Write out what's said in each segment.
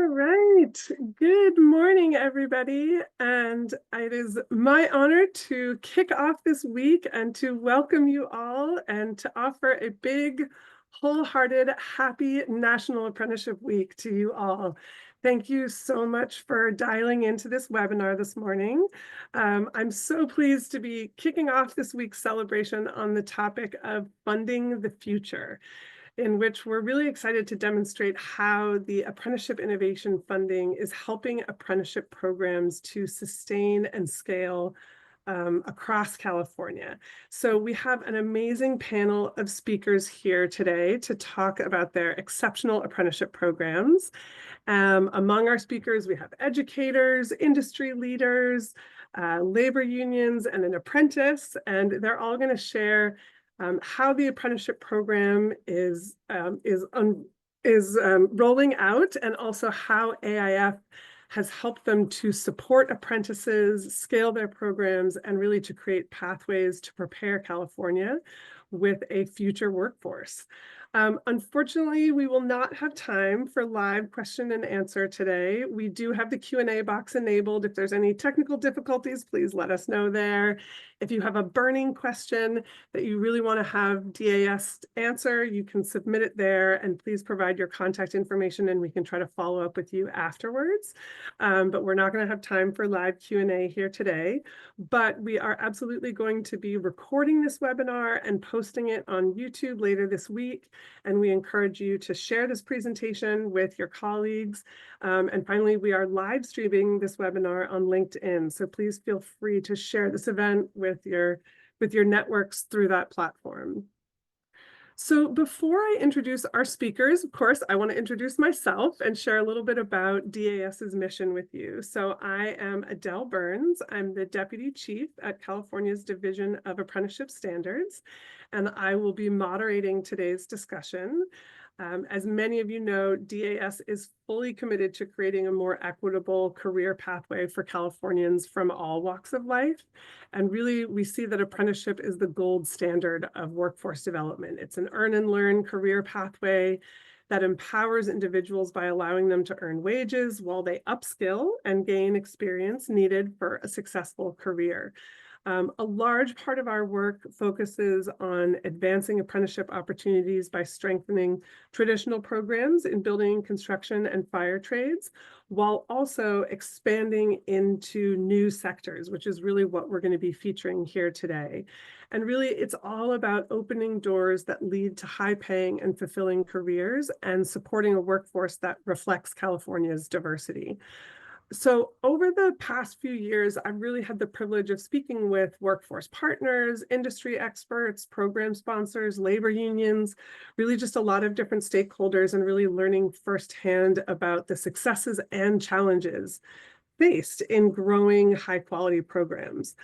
All right. Good morning, everybody. And it is my honor to kick off this week and to welcome you all and to offer a big, wholehearted, happy National Apprenticeship Week to you all. Thank you so much for dialing into this webinar this morning. I'm so pleased to be kicking off this week's celebration on the topic of funding the future, in which we're really excited to demonstrate how the Apprenticeship Innovation Funding is helping apprenticeship programs to sustain and scale across California. So we have an amazing panel of speakers here today to talk about their exceptional apprenticeship programs. Among our speakers, we have educators, industry leaders, labor unions, and an apprentice, and they're all going to share how the apprenticeship program is rolling out, and also how AIF has helped them to support apprentices, scale their programs, and really to create pathways to prepare California with a future workforce. Unfortunately, we will not have time for live question and answer today. We do have the Q&A box enabled. If there's any technical difficulties, please let us know there. If you have a burning question that you really want to have DAS answer, you can submit it there, and please provide your contact information and we can try to follow up with you afterwards. But we're not going to have time for live Q&A here today, but we are absolutely going to be recording this webinar and posting it on YouTube later this week. And we encourage you to share this presentation with your colleagues. And finally, we are live streaming this webinar on LinkedIn. So please feel free to share this event with your networks through that platform. So before I introduce our speakers, of course, I want to introduce myself and share a little bit about DAS's mission with you. So I am Adele Burns. I'm the Deputy Chief at California's Division of Apprenticeship Standards, and I will be moderating today's discussion. As many of you know, DAS is fully committed to creating a more equitable career pathway for Californians from all walks of life. And really, we see that apprenticeship is the gold standard of workforce development. It's an earn and learn career pathway that empowers individuals by allowing them to earn wages while they upskill and gain experience needed for a successful career. A large part of our work focuses on advancing apprenticeship opportunities by strengthening traditional programs in building, construction, and fire trades, while also expanding into new sectors, which is really what we're going to be featuring here today. And really, it's all about opening doors that lead to high-paying and fulfilling careers and supporting a workforce that reflects California's diversity. So over the past few years, I've really had the privilege of speaking with workforce partners, industry experts, program sponsors, labor unions, really just a lot of different stakeholders, and really learning firsthand about the successes and challenges faced in growing high-quality programs.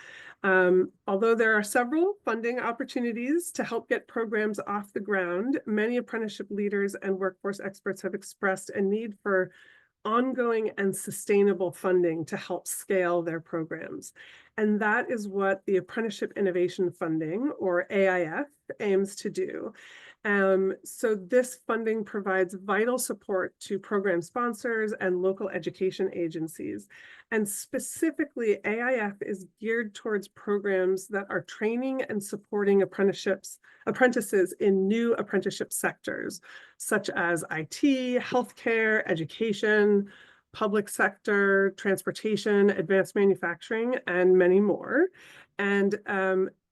Although there are several funding opportunities to help get programs off the ground, many apprenticeship leaders and workforce experts have expressed a need for ongoing and sustainable funding to help scale their programs. And that is what the Apprenticeship Innovation Funding, or AIF, aims to do. So this funding provides vital support to program sponsors and local education agencies. And specifically, AIF is geared towards programs that are training and supporting apprentices in new apprenticeship sectors, such as IT, healthcare, education, public sector, transportation, advanced manufacturing, and many more. And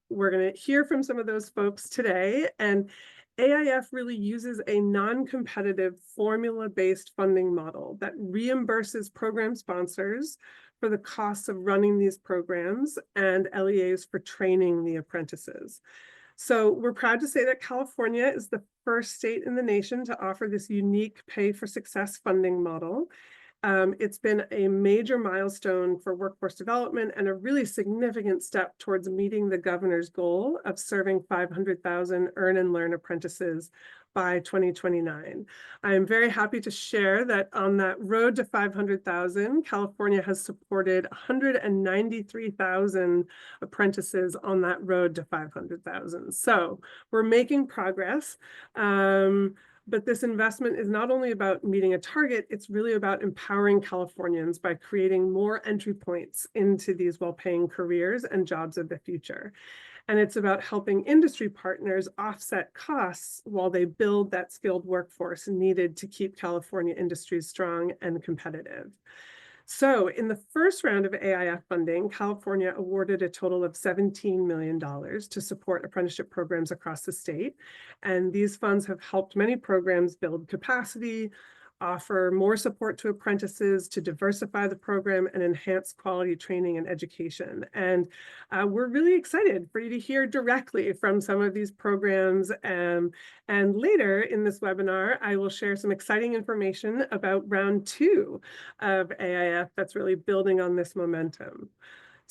we're going to hear from some of those folks today. And AIF really uses a non-competitive formula-based funding model that reimburses program sponsors for the costs of running these programs and LEAs for training the apprentices. So we're proud to say that California is the first state in the nation to offer this unique pay for success funding model. It's been a major milestone for workforce development and a really significant step towards meeting the governor's goal of serving 500,000 earn and learn apprentices by 2029. I am very happy to share that on that road to 500,000, California has supported 193,000 apprentices on that road to 500,000. So we're making progress. But this investment is not only about meeting a target, it's really about empowering Californians by creating more entry points into these well-paying careers and jobs of the future. And it's about helping industry partners offset costs while they build that skilled workforce needed to keep California industries strong and competitive. So in the first round of AIF funding, California awarded a total of $17 million to support apprenticeship programs across the state. And these funds have helped many programs build capacity, offer more support to apprentices, to diversify the program and enhance quality training and education. And we're really excited for you to hear directly from some of these programs. And later in this webinar, I will share some exciting information about round 2 of AIF that's really building on this momentum.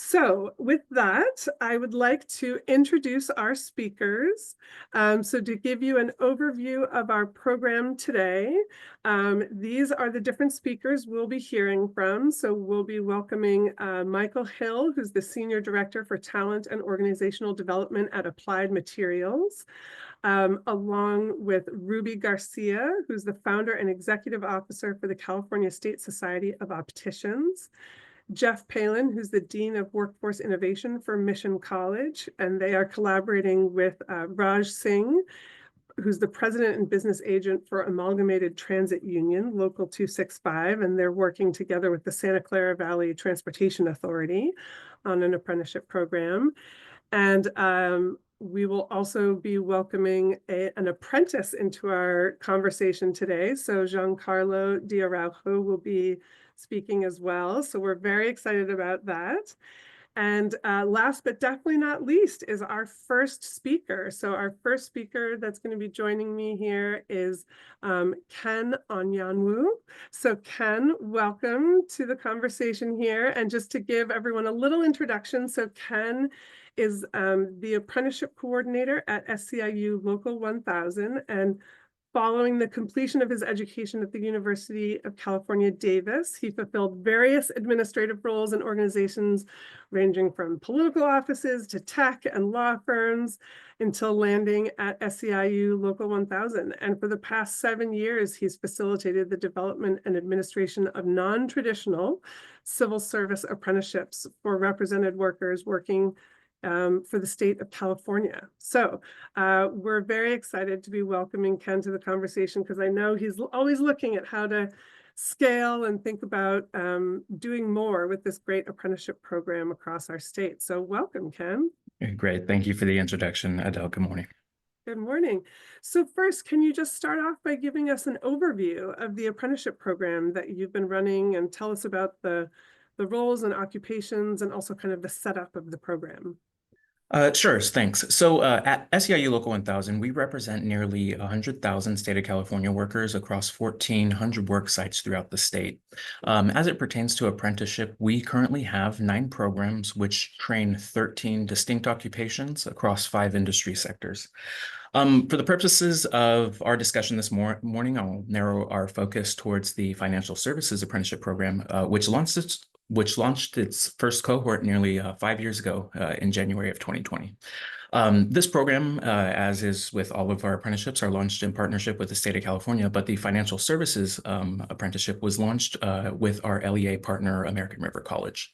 So with that, I would like to introduce our speakers. So to give you an overview of our program today, these are the different speakers we'll be hearing from. So we'll be welcoming Michael Hill, who's the Senior Director for Talent and Organizational Development at Applied Materials, along with Ruby Garcia, who's the Founder and Executive Officer for the California State Society of Opticians, Jeff Palin, who's the Dean of Workforce Innovation for Mission College, and they are collaborating with Raj Singh, who's the President and Business Agent for Amalgamated Transit Union, Local 265, and they're working together with the Santa Clara Valley Transportation Authority on an apprenticeship program. And we will also be welcoming an apprentice into our conversation today. So Giancarlo Diaraujo will be speaking as well. So we're very excited about that. And last but definitely not least is our first speaker. So our first speaker that's going to be joining me here is Ken Onyanwu. So Ken, welcome to the conversation here. And just to give everyone a little introduction, so Ken is the apprenticeship coordinator at SCIU Local 1000, and following the completion of his education at the University of California, Davis, he fulfilled various administrative roles in organizations ranging from political offices to tech and law firms until landing at SCIU Local 1000. And for the past 7 years, he's facilitated the development and administration of non-traditional civil service apprenticeships for represented workers working for the state of California. So we're very excited to be welcoming Ken to the conversation because I know he's always looking at how to scale and think about doing more with this great apprenticeship program across our state. So welcome, Ken. Great. Thank you for the introduction, Adele. Good morning. Good morning. So first, can you just start off by giving us an overview of the apprenticeship program that you've been running and tell us about the roles and occupations and also kind of the setup of the program? Sure, thanks. So at SEIU Local 1000, we represent nearly 100,000 state of California workers across 1,400 work sites throughout the state. As it pertains to apprenticeship, we currently have 9 programs which train 13 distinct occupations across 5 industry sectors. For the purposes of our discussion this morning, I'll narrow our focus towards the Financial Services Apprenticeship Program, which launched its first cohort nearly 5 years ago in January of 2020. This program, as is with all of our apprenticeships, are launched in partnership with the state of California, but the Financial Services Apprenticeship was launched with our LEA partner, American River College.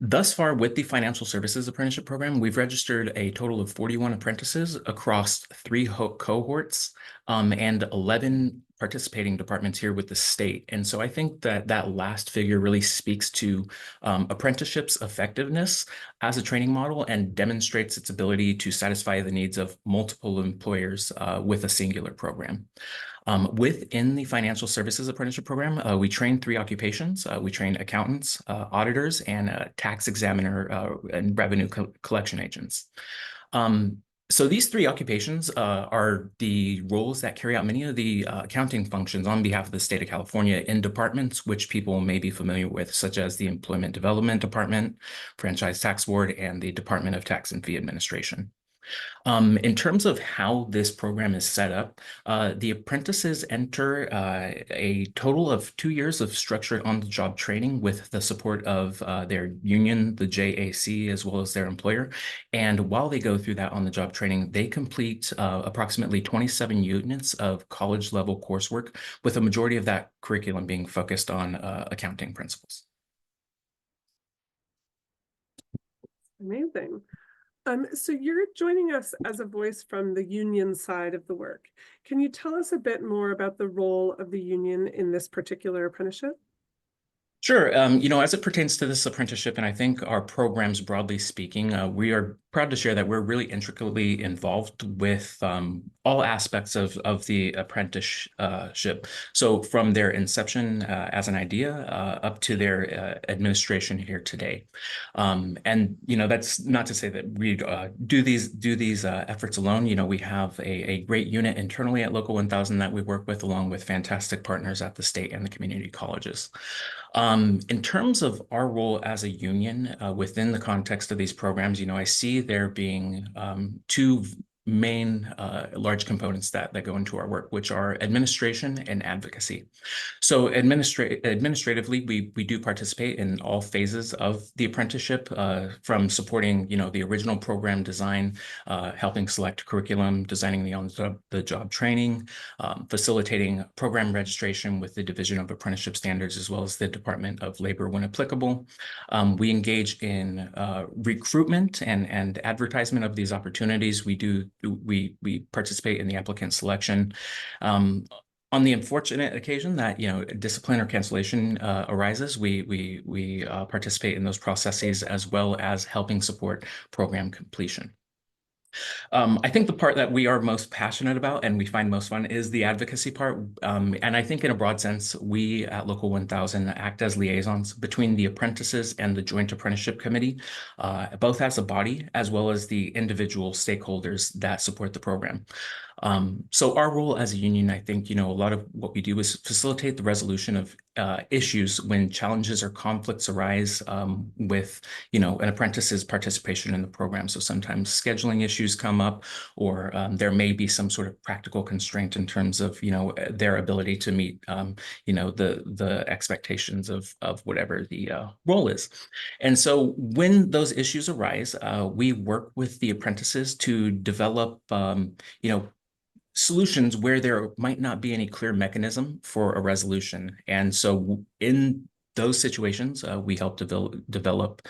Thus far, with the Financial Services Apprenticeship Program, we've registered a total of 41 apprentices across 3 cohorts and 11 participating departments here with the state. And so I think that that last figure really speaks to apprenticeship's effectiveness as a training model and demonstrates its ability to satisfy the needs of multiple employers with a singular program. Within the Financial Services Apprenticeship Program, we train 3 occupations. We train accountants, auditors, and tax examiner and revenue collection agents. So these 3 occupations are the roles that carry out many of the accounting functions on behalf of the state of California in departments which people may be familiar with, such as the Employment Development Department, Franchise Tax Board, and the Department of Tax and Fee Administration. In terms of how this program is set up, the apprentices enter a total of 2 years of structured on-the-job training with the support of their union, the JAC, as well as their employer. And while they go through that on-the-job training, they complete approximately 27 units of college-level coursework, with a majority of that curriculum being focused on accounting principles. Amazing. So you're joining us as a voice from the union side of the work. Can you tell us a bit more about the role of the union in this particular apprenticeship? Sure. As it pertains to this apprenticeship, and I think our programs, broadly speaking, we are proud to share that we're really intricately involved with all aspects of the apprenticeship. So from their inception as an idea up to their administration here today. And that's not to say that we do these efforts alone. We have a great unit internally at Local 1000 that we work with, along with fantastic partners at the state and the community colleges. In terms of our role as a union within the context of these programs, I see there being two main large components that go into our work, which are administration and advocacy. So administratively, we do participate in all phases of the apprenticeship, from supporting, the original program design, helping select curriculum, designing the on-the-job training, facilitating program registration with the Division of Apprenticeship Standards, as well as the Department of Labor when applicable. We engage in recruitment and advertisement of these opportunities. We participate in the applicant selection. On the unfortunate occasion that discipline or cancellation arises, we participate in those processes, as well as helping support program completion. I think the part that we are most passionate about and we find most fun is the advocacy part. And I think in a broad sense, we at Local 1000 act as liaisons between the apprentices and the Joint Apprenticeship Committee, both as a body as well as the individual stakeholders that support the program. So our role as a union, I think, a lot of what we do is facilitate the resolution of issues when challenges or conflicts arise with, an apprentice's participation in the program. So sometimes scheduling issues come up, or there may be some sort of practical constraint in terms of, their ability to meet, the expectations of whatever the role is. And so when those issues arise, we work with the apprentices to develop, solutions where there might not be any clear mechanism for a resolution. And so in those situations, we help develop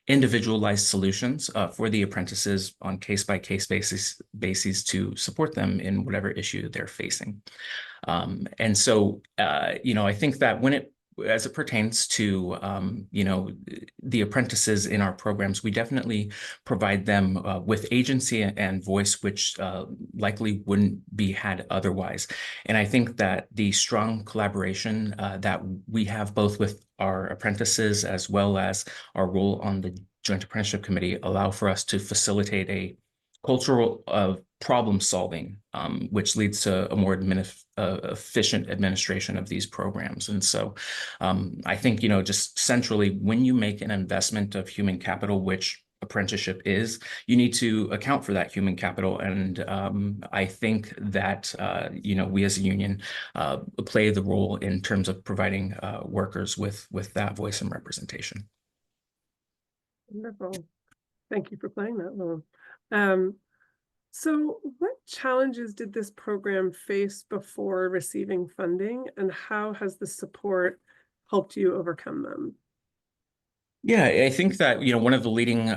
individualized solutions for the apprentices on case-by-case basis to support them in whatever issue they're facing. And so, I think that as it pertains to, the apprentices in our programs, we definitely provide them with agency and voice, which likely wouldn't be had otherwise. And I think that the strong collaboration that we have both with our apprentices as well as our role on the Joint Apprenticeship Committee allow for us to facilitate a cultural of problem solving, which leads to a more efficient administration of these programs. And so I think, just centrally, when you make an investment of human capital, which apprenticeship is, you need to account for that human capital. And I think that, we as a union play the role in terms of providing workers with that voice and representation. Wonderful. Thank you for playing that role. So what challenges did this program face before receiving funding, and how has the support helped you overcome them? Yeah, I think that, one of the leading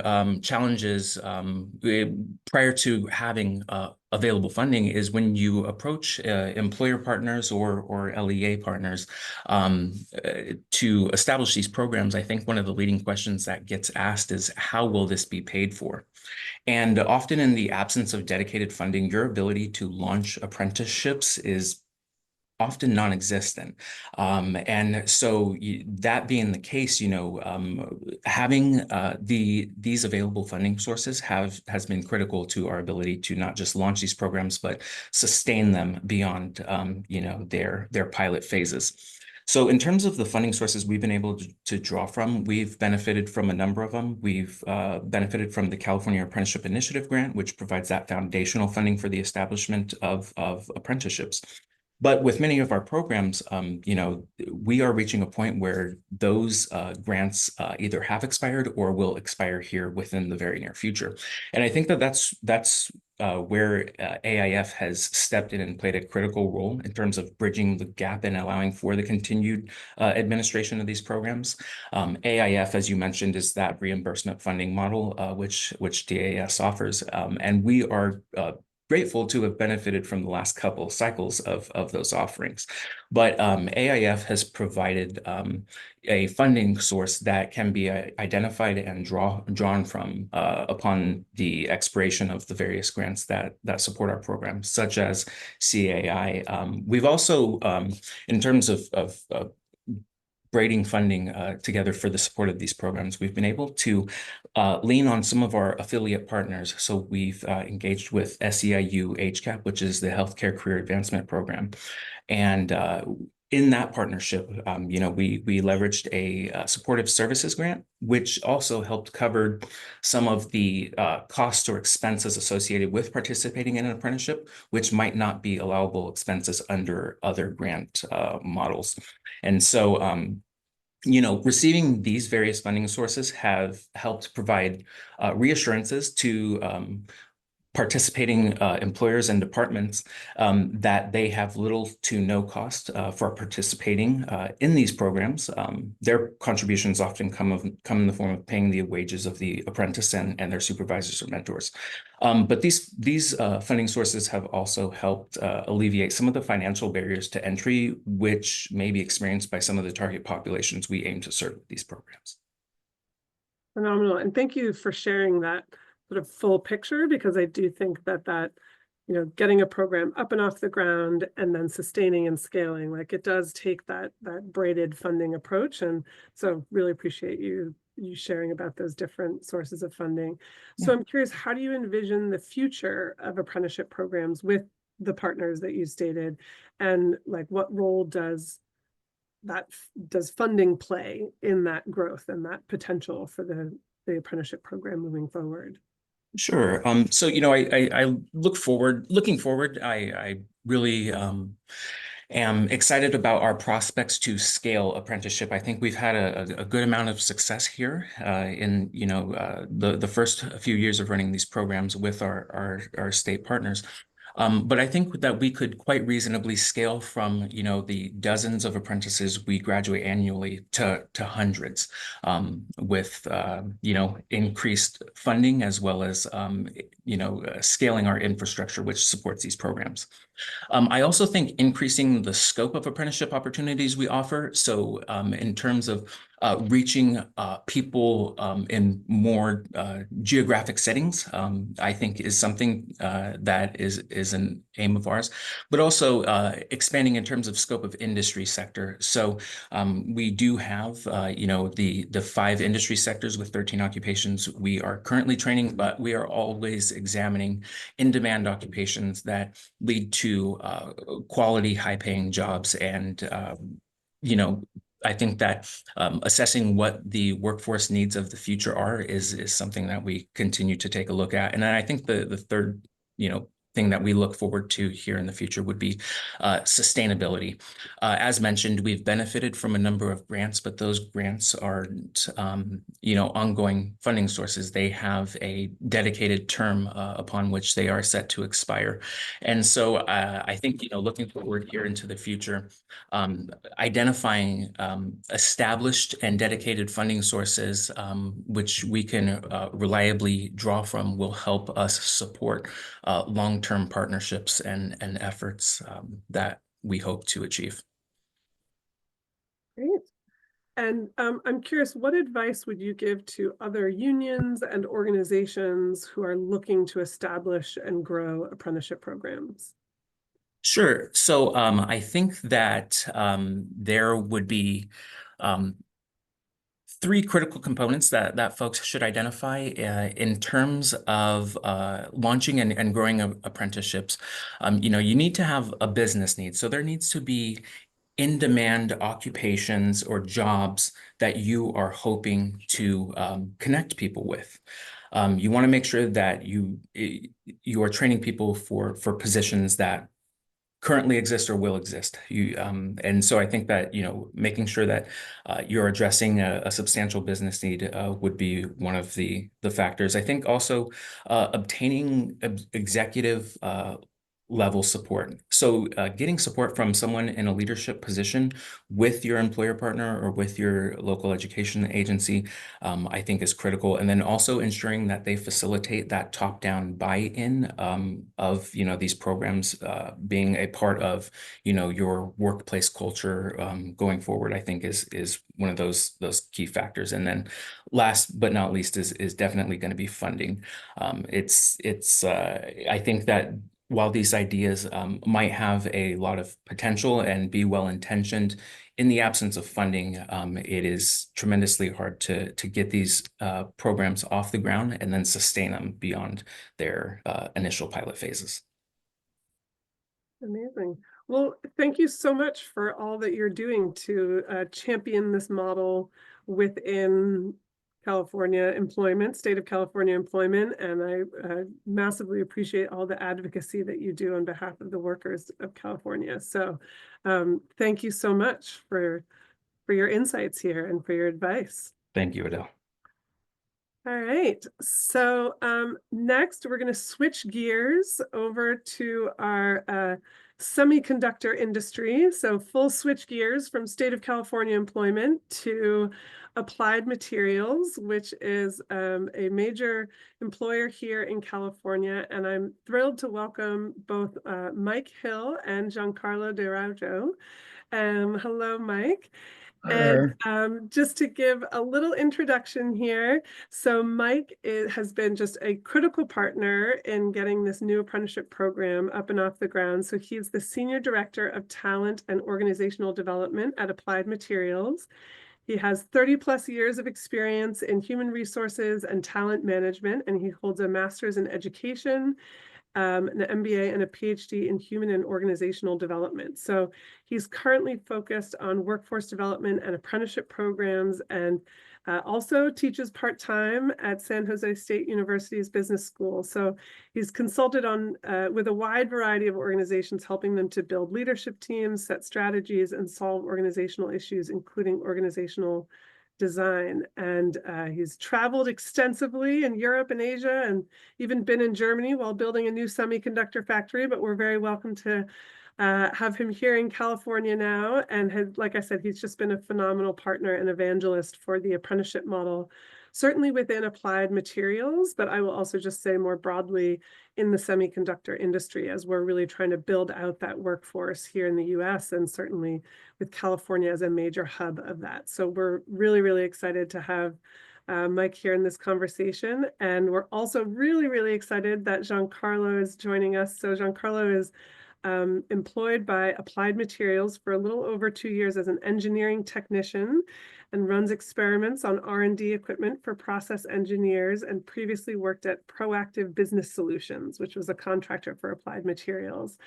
challenges prior to having available funding is when you approach employer partners or LEA partners to establish these programs. I think one of the leading questions that gets asked is, how will this be paid for? And often in the absence of dedicated funding, your ability to launch apprenticeships is often non-existent. And so that being the case, having these available funding sources has been critical to our ability to not just launch these programs, but sustain them beyond, their pilot phases. So in terms of the funding sources we've been able to draw from, we've benefited from a number of them. We've benefited from the California Apprenticeship Initiative Grant, which provides that foundational funding for the establishment of apprenticeships. But with many of our programs, we are reaching a point where those grants either have expired or will expire here within the very near future. And I think that that's where AIF has stepped in and played a critical role in terms of bridging the gap and allowing for the continued administration of these programs. AIF, as you mentioned, is that reimbursement funding model which DAS offers, and we are grateful to have benefited from the last couple cycles of those offerings. But AIF has provided a funding source that can be identified and drawn from upon the expiration of the various grants that support our programs, such as CAI. We've also, in terms of braiding funding together for the support of these programs, we've been able to lean on some of our affiliate partners. So we've engaged with SEIU HCAP, which is the Healthcare Career Advancement Program. And in that partnership, we leveraged a supportive services grant, which also helped cover some of the costs or expenses associated with participating in an apprenticeship, which might not be allowable expenses under other grant models. And so, receiving these various funding sources have helped provide reassurances to participating employers and departments that they have little to no cost for participating in these programs. Their contributions often come in the form of paying the wages of the apprentice and their supervisors or mentors. But these funding sources have also helped alleviate some of the financial barriers to entry, which may be experienced by some of the target populations we aim to serve with these programs. Phenomenal. And thank you for sharing that sort of full picture, because I do think that getting a program up and off the ground and then sustaining and scaling, like it does take that braided funding approach. And so really appreciate you sharing about those different sources of funding. So I'm curious, how do you envision the future of apprenticeship programs with the partners that you stated? And like, what role does funding play in that growth and that potential for the apprenticeship program moving forward? Sure. So, I looking forward, I really am excited about our prospects to scale apprenticeship. I think we've had a good amount of success here in, the first few years of running these programs with our state partners. But I think that we could quite reasonably scale from, the dozens of apprentices we graduate annually to hundreds with, increased funding as well as, scaling our infrastructure, which supports these programs. I also think increasing the scope of apprenticeship opportunities we offer. So in terms of reaching people in more geographic settings, I think is something that is an aim of ours, but also expanding in terms of scope of industry sector. So we do have, the 5 industry sectors with 13 occupations we are currently training, but we are always examining in-demand occupations that lead to quality, high-paying jobs. And, I think that assessing what the workforce needs of the future are is something that we continue to take a look at. And then I think the third, thing that we look forward to here in the future would be sustainability. As mentioned, we've benefited from a number of grants, but those grants aren't, ongoing funding sources. They have a dedicated term upon which they are set to expire. And so I think, looking forward here into the future, identifying established and dedicated funding sources, which we can reliably draw from, will help us support long-term partnerships and efforts that we hope to achieve. Great. And I'm curious, what advice would you give to other unions and organizations who are looking to establish and grow apprenticeship programs? Sure. So I think that there would be 3 critical components that folks should identify in terms of launching and growing apprenticeships. You need to have a business need. So there needs to be in-demand occupations or jobs that you are hoping to connect people with. You want to make sure that you are training people for positions that currently exist or will exist. And so I think that, making sure that you're addressing a substantial business need would be one of the factors. I think also obtaining executive level support. So getting support from someone in a leadership position with your employer partner or with your local education agency, I think is critical. And then also ensuring that they facilitate that top-down buy-in of, these programs being a part of, your workplace culture going forward, I think is one of those key factors. And then last but not least is definitely going to be funding. I think that while these ideas might have a lot of potential and be well-intentioned, in the absence of funding, it is tremendously hard to get these programs off the ground and then sustain them beyond their initial pilot phases. Amazing. Well, thank you so much for all that you're doing to champion this model within California employment, state of California employment. And I massively appreciate all the advocacy that you do on behalf of the workers of California. So thank you so much for your insights here and for your advice. Thank you, Adele. All right, so next we're going to switch gears over to our semiconductor industry. So full switch gears from state of California employment to Applied Materials, which is a major employer here in California. And I'm thrilled to welcome both Mike Hill and Giancarlo De Raujo. Hello, Mike. And just to give a little introduction here, so Mike has been just a critical partner in getting this new apprenticeship program up and off the ground. So he's the Senior Director of Talent and Organizational Development at Applied Materials. He has 30 plus years of experience in human resources and talent management, and he holds a master's in education, an MBA and a PhD in human and organizational development. So he's currently focused on workforce development and apprenticeship programs, and also teaches part-time at San Jose State University's business school. So he's consulted on with a wide variety of organizations, helping them to build leadership teams, set strategies, and solve organizational issues, including organizational design. And he's traveled extensively in Europe and Asia, and even been in Germany while building a new semiconductor factory. But we're very welcome to have him here in California now. And like I said, he's just been a phenomenal partner and evangelist for the apprenticeship model, certainly within Applied Materials, but I will also just say more broadly in the semiconductor industry, as we're really trying to build out that workforce here in the US, and certainly with California as a major hub of that. So we're really, really excited to have Mike here in this conversation. And we're also really, really excited that Giancarlo is joining us. So Giancarlo is employed by Applied Materials for a little over 2 years as an engineering technician, and runs experiments on R&D equipment for process engineers, and previously worked at Proactive Business Solutions, which was a contractor for Applied Materials.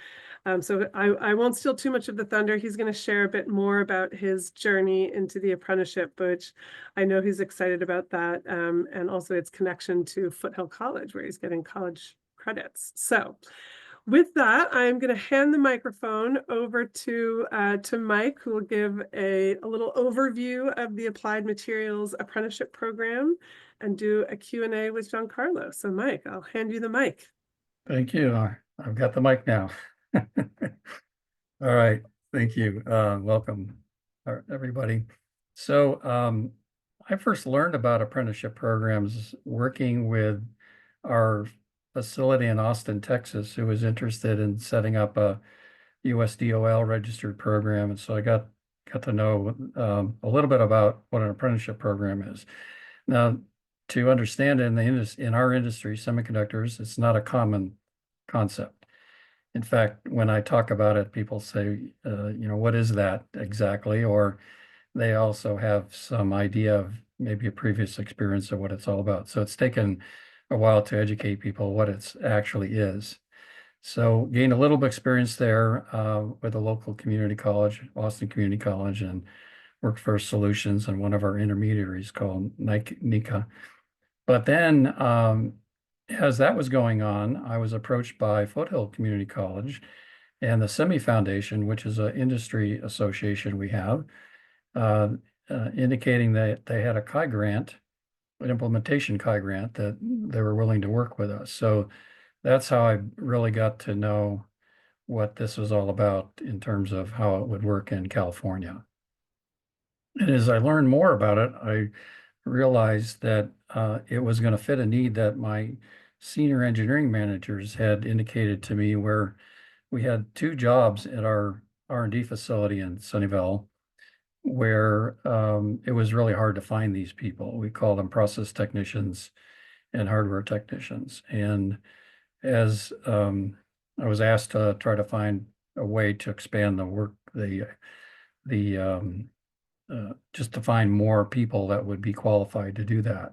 So I won't steal too much of the thunder. He's going to share a bit more about his journey into the apprenticeship, which I know he's excited about that, and also its connection to Foothill College, where he's getting college credits. So with that, I'm going to hand the microphone over to Mike, who will give a little overview of the Applied Materials Apprenticeship Program and do a Q&A with Giancarlo. So Mike, I'll hand you the mic. Thank you. I've got the mic now. All right. Thank you. Welcome, everybody. So I first learned about apprenticeship programs working with our facility in Austin, Texas, who was interested in setting up a USDOL registered program. And so I got to know a little bit about what an apprenticeship program is. Now, to understand in our industry, semiconductors, it's not a common concept. In fact, when I talk about it, people say, what is that exactly? Or they also have some idea of maybe a previous experience of what it's all about. So it's taken a while to educate people what it actually is. So gained a little bit of experience there with a local community college, Boston Community College, and Workforce Solutions and one of our intermediaries called Nika. But then as that was going on, I was approached by Foothill Community College and the Semi Foundation, which is an industry association we have, uh, indicating that they had a CHI grant, an implementation CHI grant that they were willing to work with us. So that's how I really got to know what this was all about in terms of how it would work in California. And as I learned more about it, I realized that it was going to fit a need that my senior engineering managers had indicated to me, where we had two jobs at our R&D facility in Sunnyvale where it was really hard to find these people. We call them process technicians and hardware technicians. And as I was asked to try to find a way to expand the work, just to find more people that would be qualified to do that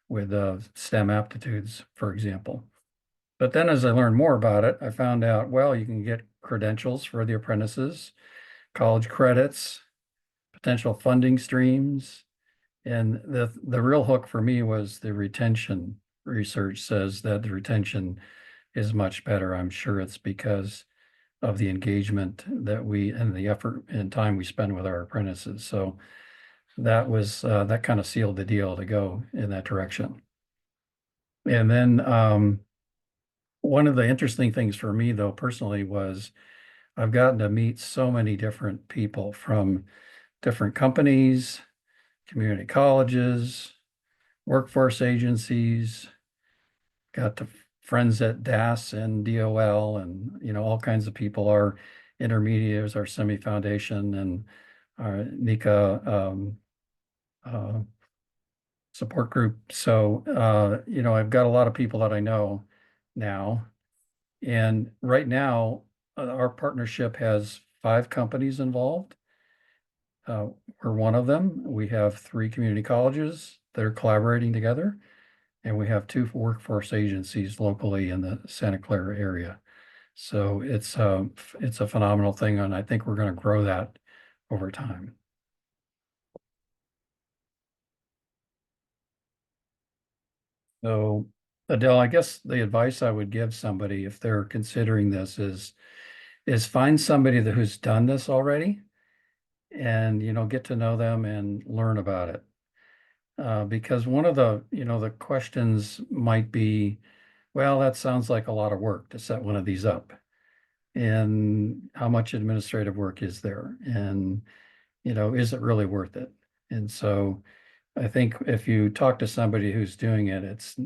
with STEM aptitudes, for example. But then as I learned more about it, I found out, well, you can get credentials for the apprentices, college credits, potential funding streams. And the real hook for me was the retention. Research says that the retention is much better. I'm sure it's because of the engagement that we and the effort and time we spend with our apprentices. So that was that kind of sealed the deal to go in that direction. And then one of the interesting things for me, though, personally, was I've gotten to meet so many different people from different companies, community colleges, workforce agencies, got to friends at DAS and DOL, and all kinds of people. Our intermediaries, our Semi Foundation, and our NICA support group. So I've got a lot of people that I know now, and right now our partnership has 5 companies involved. We're one of them. We have 3 community colleges that are collaborating together, and we have 2 workforce agencies locally in the Santa Clara area. So it's a phenomenal thing, and I think we're going to grow that over time. So Adele, I guess the advice I would give somebody if they're considering this is find somebody who's done this already, and get to know them and learn about it. Because one of the questions might be, well, that sounds like a lot of work to set one of these up. And how much administrative work is there? And, is it really worth it? And so I think if you talk to somebody who's doing it,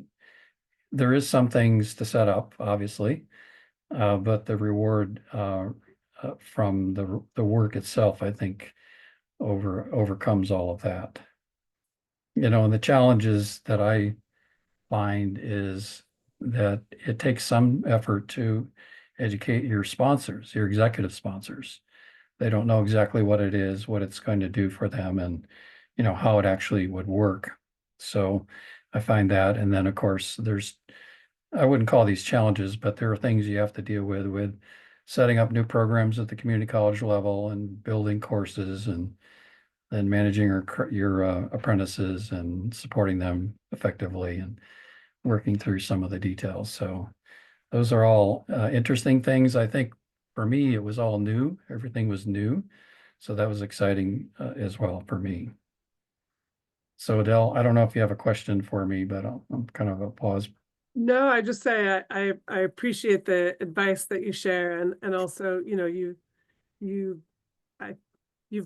there is some things to set up, obviously, but the reward from the work itself, I think, overcomes all of that. And the challenges that I find is that it takes some effort to educate your sponsors, your executive sponsors. They don't know exactly what it is, what it's going to do for them, and how it actually would work. So I find that, and then of course I wouldn't call these challenges, but there are things you have to deal with setting up new programs at the community college level and building courses and managing your apprentices and supporting them effectively and working through some of the details. So those are all interesting things. I think for me, it was all new. Everything was new. So that was exciting as well for me. So Adele, I don't know if you have a question for me, but I'm kind of a pause. No, I just say I appreciate the advice that you share, and also, you've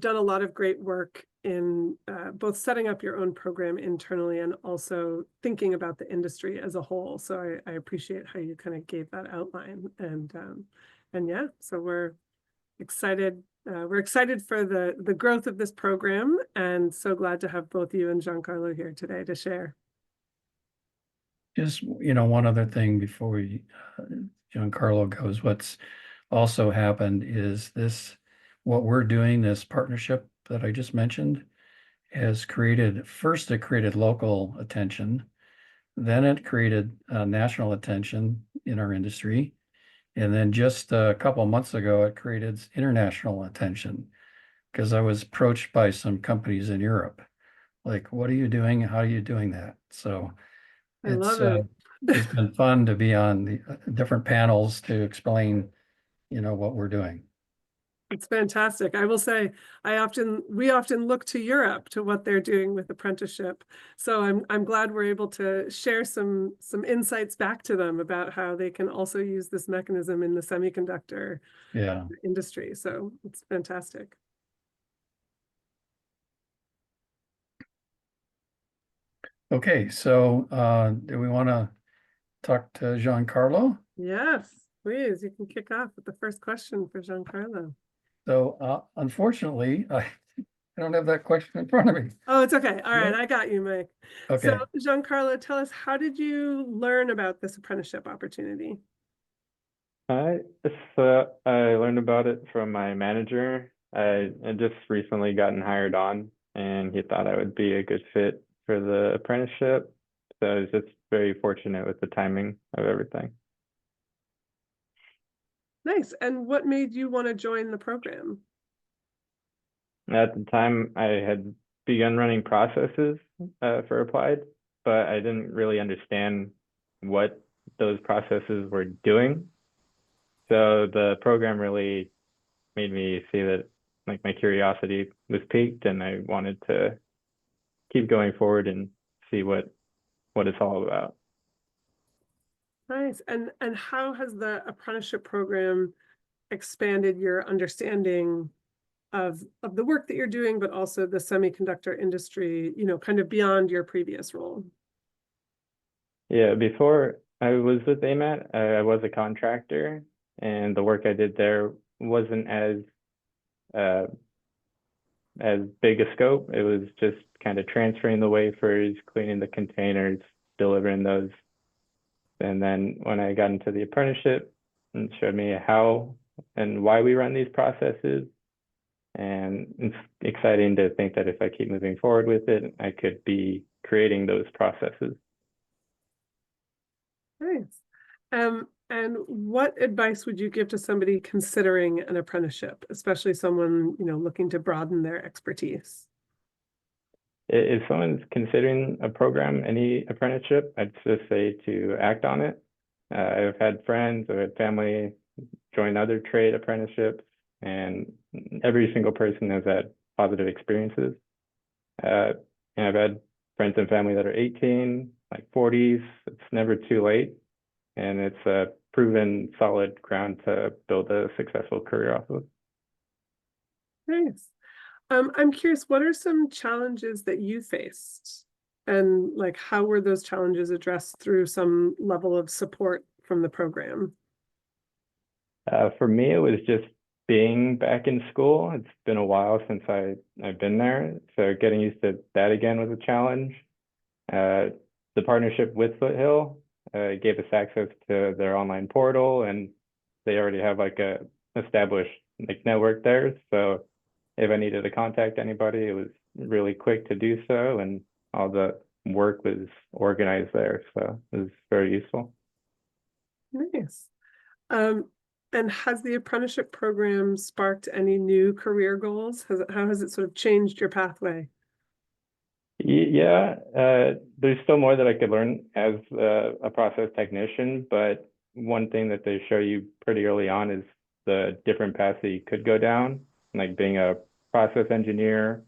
done a lot of great work in both setting up your own program internally and also thinking about the industry as a whole. So I appreciate how you kind of gave that outline, and yeah, so we're excited. We're excited for the growth of this program, and so glad to have both you and Giancarlo here today to share. Just, one other thing before Giancarlo goes, what's also happened is what we're doing, this partnership that I just mentioned, has first it created local attention, then it created national attention in our industry. And then just a couple of months ago, it created international attention because I was approached by some companies in Europe. Like, what are you doing? How are you doing that? So I love it's it. it's been fun to be on the different panels to explain, what we're doing. It's fantastic. I will say, we often look to Europe to what they're doing with apprenticeship. So I'm glad we're able to share some insights back to them about how they can also use this mechanism in the semiconductor Yeah. industry. So it's fantastic. Okay, so do we want to talk to Giancarlo? Yes, please, you can kick off with the first question for Giancarlo. So unfortunately, I don't have that question in front of me. Oh, it's okay. All right, Yeah. I got you, Mike. Okay. So Giancarlo, tell us, how did you learn about this apprenticeship opportunity? I I learned about it from my manager. I had just recently gotten hired on, and he thought I would be a good fit for the apprenticeship. So I was just very fortunate with the timing of everything. Nice. And what made you want to join the program? At the time, I had begun running processes for Applied, but I didn't really understand what those processes were doing. So the program really made me see that like my curiosity was piqued and I wanted to keep going forward and see what it's all about. Nice. And how has the apprenticeship program expanded your understanding of the work that you're doing, but also the semiconductor industry, kind of beyond your previous role? Yeah, before I was with AMAT, I was a contractor, and the work I did there wasn't uh, as big a scope. It was just kind of transferring the wafers, cleaning the containers, delivering those. And then when I got into the apprenticeship, it showed me how and why we run these processes. And it's exciting to think that if I keep moving forward with it, I could be creating those processes. Nice. And what advice would you give to somebody considering an apprenticeship, especially someone, looking to broaden their expertise? If someone's considering a program, any apprenticeship, I'd just say to act on it. I've had friends, I've had family join other trade apprenticeships, and every single person has had positive experiences. And I've had friends and family that are 18, like 40s. It's never too late. And it's a proven solid ground to build a successful career off of. Nice. I'm curious, what are some challenges that you faced? And like, how were those challenges addressed through some level of support from the program? For me, it was just being back in school. It's been a while since I've been there, so getting used to that again was a challenge. The partnership with Foothill gave us access to their online portal, and they already have like a established like network there. So if I needed to contact anybody, it was really quick to do so, and all the work was organized there. So it was very useful. Nice. And has the apprenticeship program sparked any new career goals? How has it sort of changed your pathway? Yeah, there's still more that I could learn as a process technician, but one thing that they show you pretty early on is the different paths that you could go down, like being a process engineer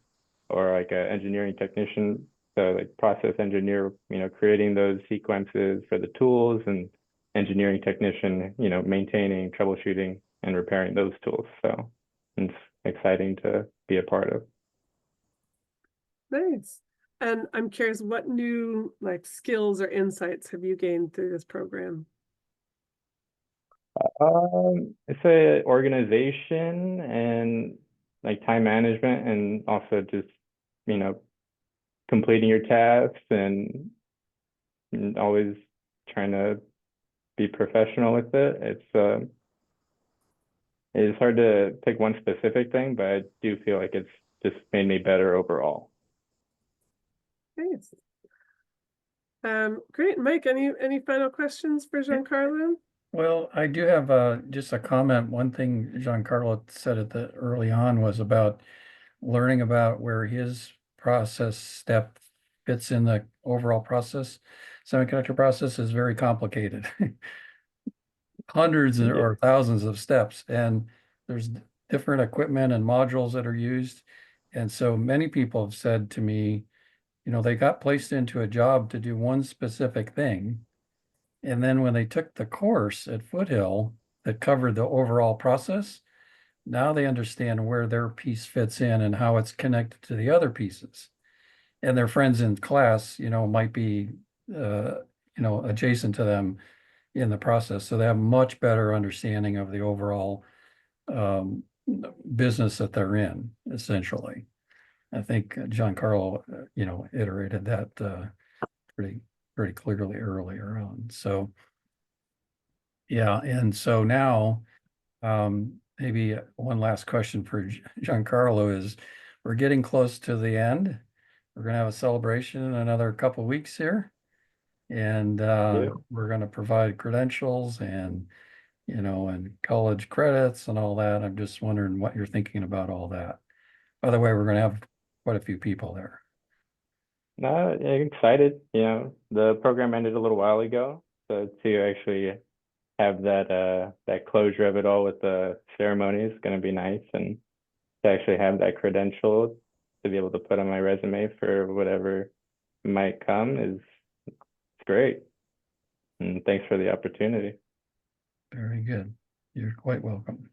or like an engineering technician. So like process engineer, creating those sequences for the tools, and engineering technician, maintaining, troubleshooting, and repairing those tools. So it's exciting to be a part of. Nice. And I'm curious, what new skills or insights have you gained through this program? It's a organization and like time management, and also just, completing your tasks and always trying to be professional with it. It's hard to pick one specific thing, but I do feel like it's just made me better overall. Nice. Great. Mike, any final questions for Giancarlo? Well, I do have just a comment. One thing Giancarlo said at the early on was about learning about where his process step fits in the overall process. Semiconductor process is very complicated. Hundreds Yeah. or thousands of steps, and there's different equipment and modules that are used. And so many people have said to me, you know, they got placed into a job to do one specific thing. And then when they took the course at Foothill that covered the overall process, now they understand where their piece fits in and how it's connected to the other pieces. And their friends in class, you know, might be, adjacent to them in the process. So they have much better understanding of the overall um, business that they're in, essentially. I think Giancarlo, iterated that pretty clearly earlier on. So, yeah, and so now maybe one last question for Giancarlo is, we're getting close to the end. We're going to have a celebration in another couple of weeks here. And Yeah. we're going to provide credentials and, and college credits and all that. I'm just wondering what you're thinking about all that. By the way, we're going to have quite a few people there. No, excited. You know, the program ended a little while ago, so to actually have that closure of it all with the ceremony is going to be nice, and to actually have that credential to be able to put on my resume for whatever might come is great. And thanks for the opportunity. Very good. You're quite welcome.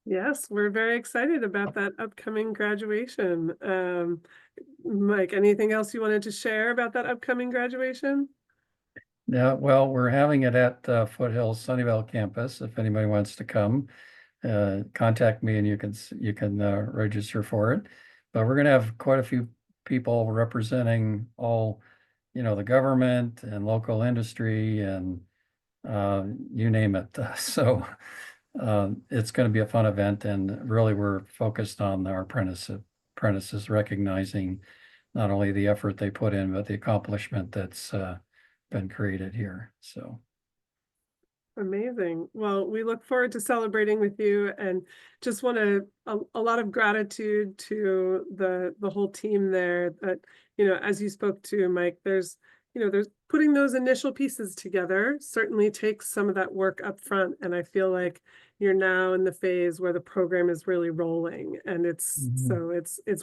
Yes, we're very excited about that upcoming graduation. Mike, anything else you wanted to share about that upcoming graduation? Yeah, well, we're having it at Foothills Sunnyvale campus. If anybody wants to come, contact me and you can register for it. But we're going to have quite a few people representing all, the government and local industry and you name it. So it's going to be a fun event, and really we're focused on our apprentices, recognizing not only the effort they put in, but the accomplishment that's been created here. So Amazing. Well, we look forward to celebrating with you, and just want a lot of gratitude to the whole team there. That, as you spoke to, Mike, there's putting those initial pieces together certainly takes some of that work up front, and I feel like you're now in the phase where the program is really rolling, and it's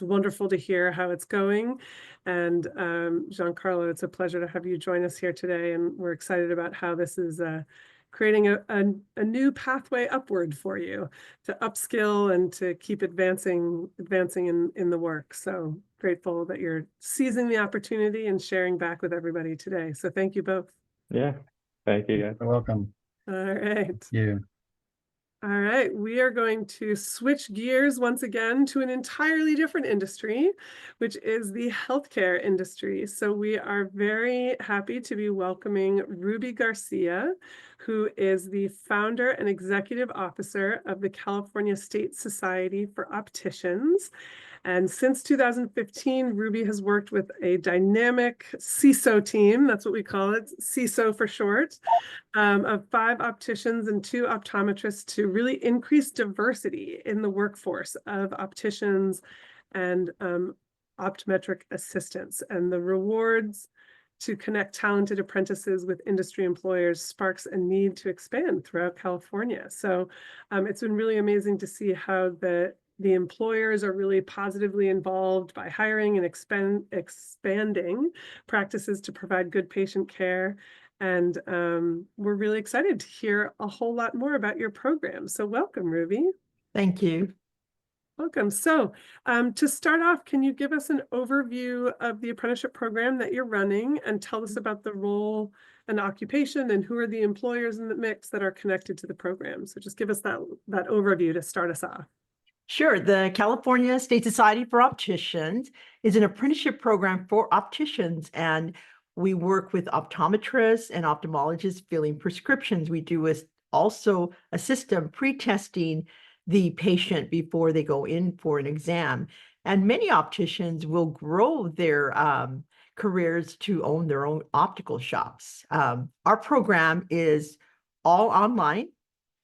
wonderful to hear how it's going. And Giancarlo, it's a pleasure to have you join us here today, and we're excited about how this is creating a new pathway upward for you to upskill and to keep advancing in the work. So grateful that you're seizing the opportunity and sharing back with everybody today. So thank you both. Yeah, thank you guys. you're welcome. All right. You. All right, we are going to switch gears once again to an entirely different industry, which is the healthcare industry. So we are very happy to be welcoming Ruby Garcia, who is the founder and executive officer of the California State Society for Opticians. And since 2015, Ruby has worked with a dynamic CISO team, that's what we call it, CISO for short, of 5 opticians and 2 optometrists to really increase diversity in the workforce of opticians and optometric assistants. And the rewards to connect talented apprentices with industry employers sparks a need to expand throughout California. So it's been really amazing to see how the employers are really positively involved by hiring and expanding practices to provide good patient care. And we're really excited to hear a whole lot more about your program. So welcome, Ruby. Thank you. Welcome. So to start off, can you give us an overview of the apprenticeship program that you're running and tell us about the role and occupation and who are the employers in the mix that are connected to the program? So just give us that overview to start us off. Sure. The California State Society for Opticians is an apprenticeship program for opticians, and we work with optometrists and ophthalmologists filling prescriptions. We do also a system pre-testing the patient before they go in for an exam. And many opticians will grow their careers to own their own optical shops. Our program is all online.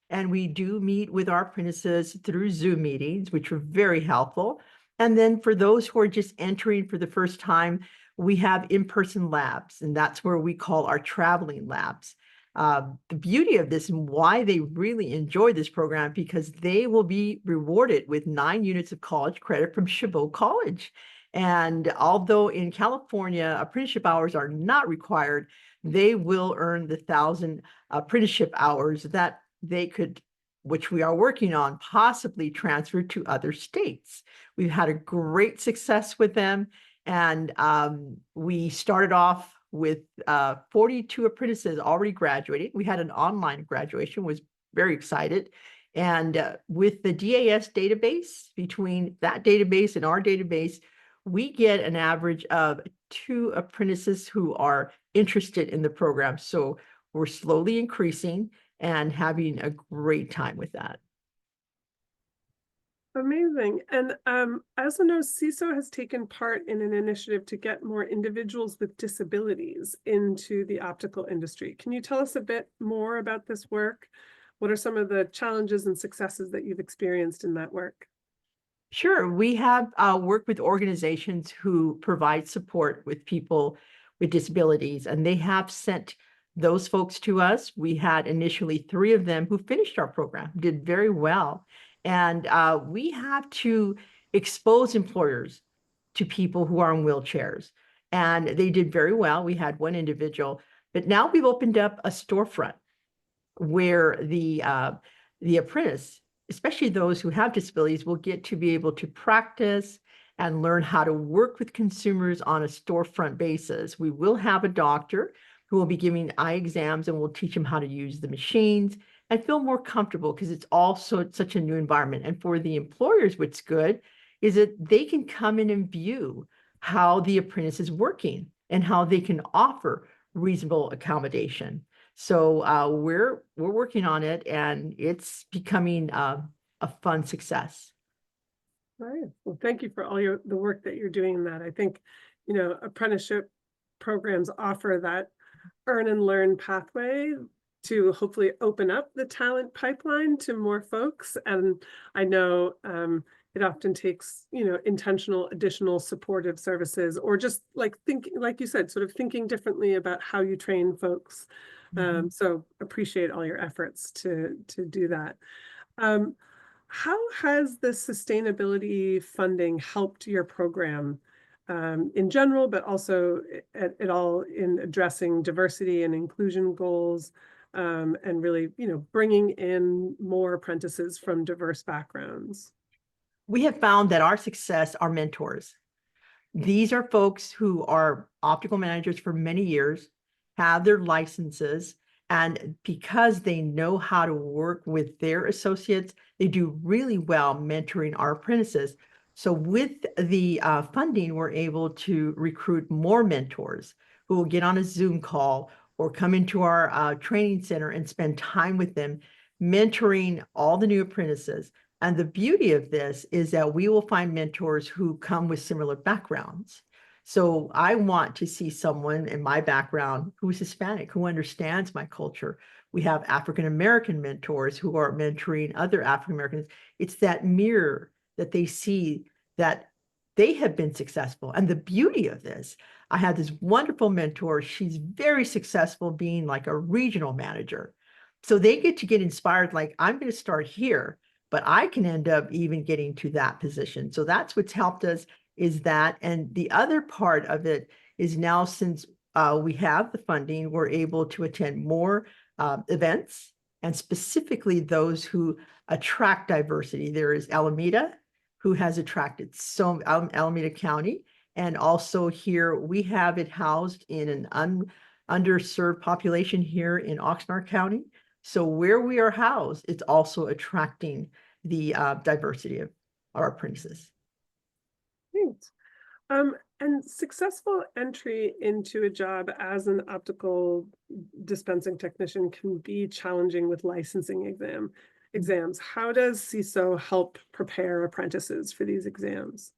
And we do meet with our apprentices through Zoom meetings, which are very helpful. And then for those who are just entering for the first time, we have in-person labs, and that's where we call our traveling labs. The beauty of this and why they really enjoy this program, because they will be rewarded with 9 units of college credit from Chabot College. And although in California, apprenticeship hours are not required, they will earn the 1,000 apprenticeship hours that they could, which we are working on, possibly transfer to other states. We've had a great success with them. And we started off with 42 apprentices already graduating. We had an online graduation, was very excited. And with the DAS database, between that database and our database, we get an average of 2 apprentices who are interested in the program. So we're slowly increasing and having a great time with that. Amazing. And I also know CISO has taken part in an initiative to get more individuals with disabilities into the optical industry. Can you tell us a bit more about this work? What are some of the challenges and successes that you've experienced in that work? Sure. We have worked with organizations who provide support with people with disabilities, and they have sent those folks to us. We had initially 3 of them who finished our program, did very well. And we have to expose employers to people who are in wheelchairs. And they did very well. We had 1 individual, but now we've opened up a storefront where the apprentice, especially those who have disabilities, will get to be able to practice and learn how to work with consumers on a storefront basis. We will have a doctor who will be giving eye exams, and we'll teach them how to use the machines and feel more comfortable, because it's also such a new environment. And for the employers, what's good is that they can come in and view how the apprentice is working and how they can offer reasonable accommodation. So we're working on it, and it's becoming a fun success. All right. Well, thank you for all the work that you're doing in that. I think, apprenticeship programs offer that earn and learn pathway to hopefully open up the talent pipeline to more folks. And I know it often takes, intentional additional supportive services, or just like you said, sort of thinking differently about how you train folks. So appreciate all your efforts to do that. How has the sustainability funding helped your program in general, but also at all in addressing diversity and inclusion goals, and really, bringing in more apprentices from diverse backgrounds? We have found that our success are mentors. These are folks who are optical managers for many years, have their licenses, and because they know how to work with their associates, they do really well mentoring our apprentices. So with the funding, we're able to recruit more mentors who will get on a Zoom call or come into our training center and spend time with them, mentoring all the new apprentices. And the beauty of this is that we will find mentors who come with similar backgrounds. So I want to see someone in my background who's Hispanic, who understands my culture. We have African-American mentors who are mentoring other African-Americans. It's that mirror that they see that they have been successful. And the beauty of this, I had this wonderful mentor. She's very successful being like a regional manager. So they get to get inspired, like, I'm going to start here, but I can end up even getting to that position. So that's what's helped us, is that. And the other part of it is now, since we have the funding, we're able to attend more events, and specifically those who attract diversity. There is Alameda, who has attracted Alameda County. And also here, we have it housed in an underserved population here in Oxnard County. So where we are housed, it's also attracting the diversity of our apprentices. Great. And successful entry into a job as an optical dispensing technician can be challenging with licensing exams. How does CISO help prepare apprentices for these exams?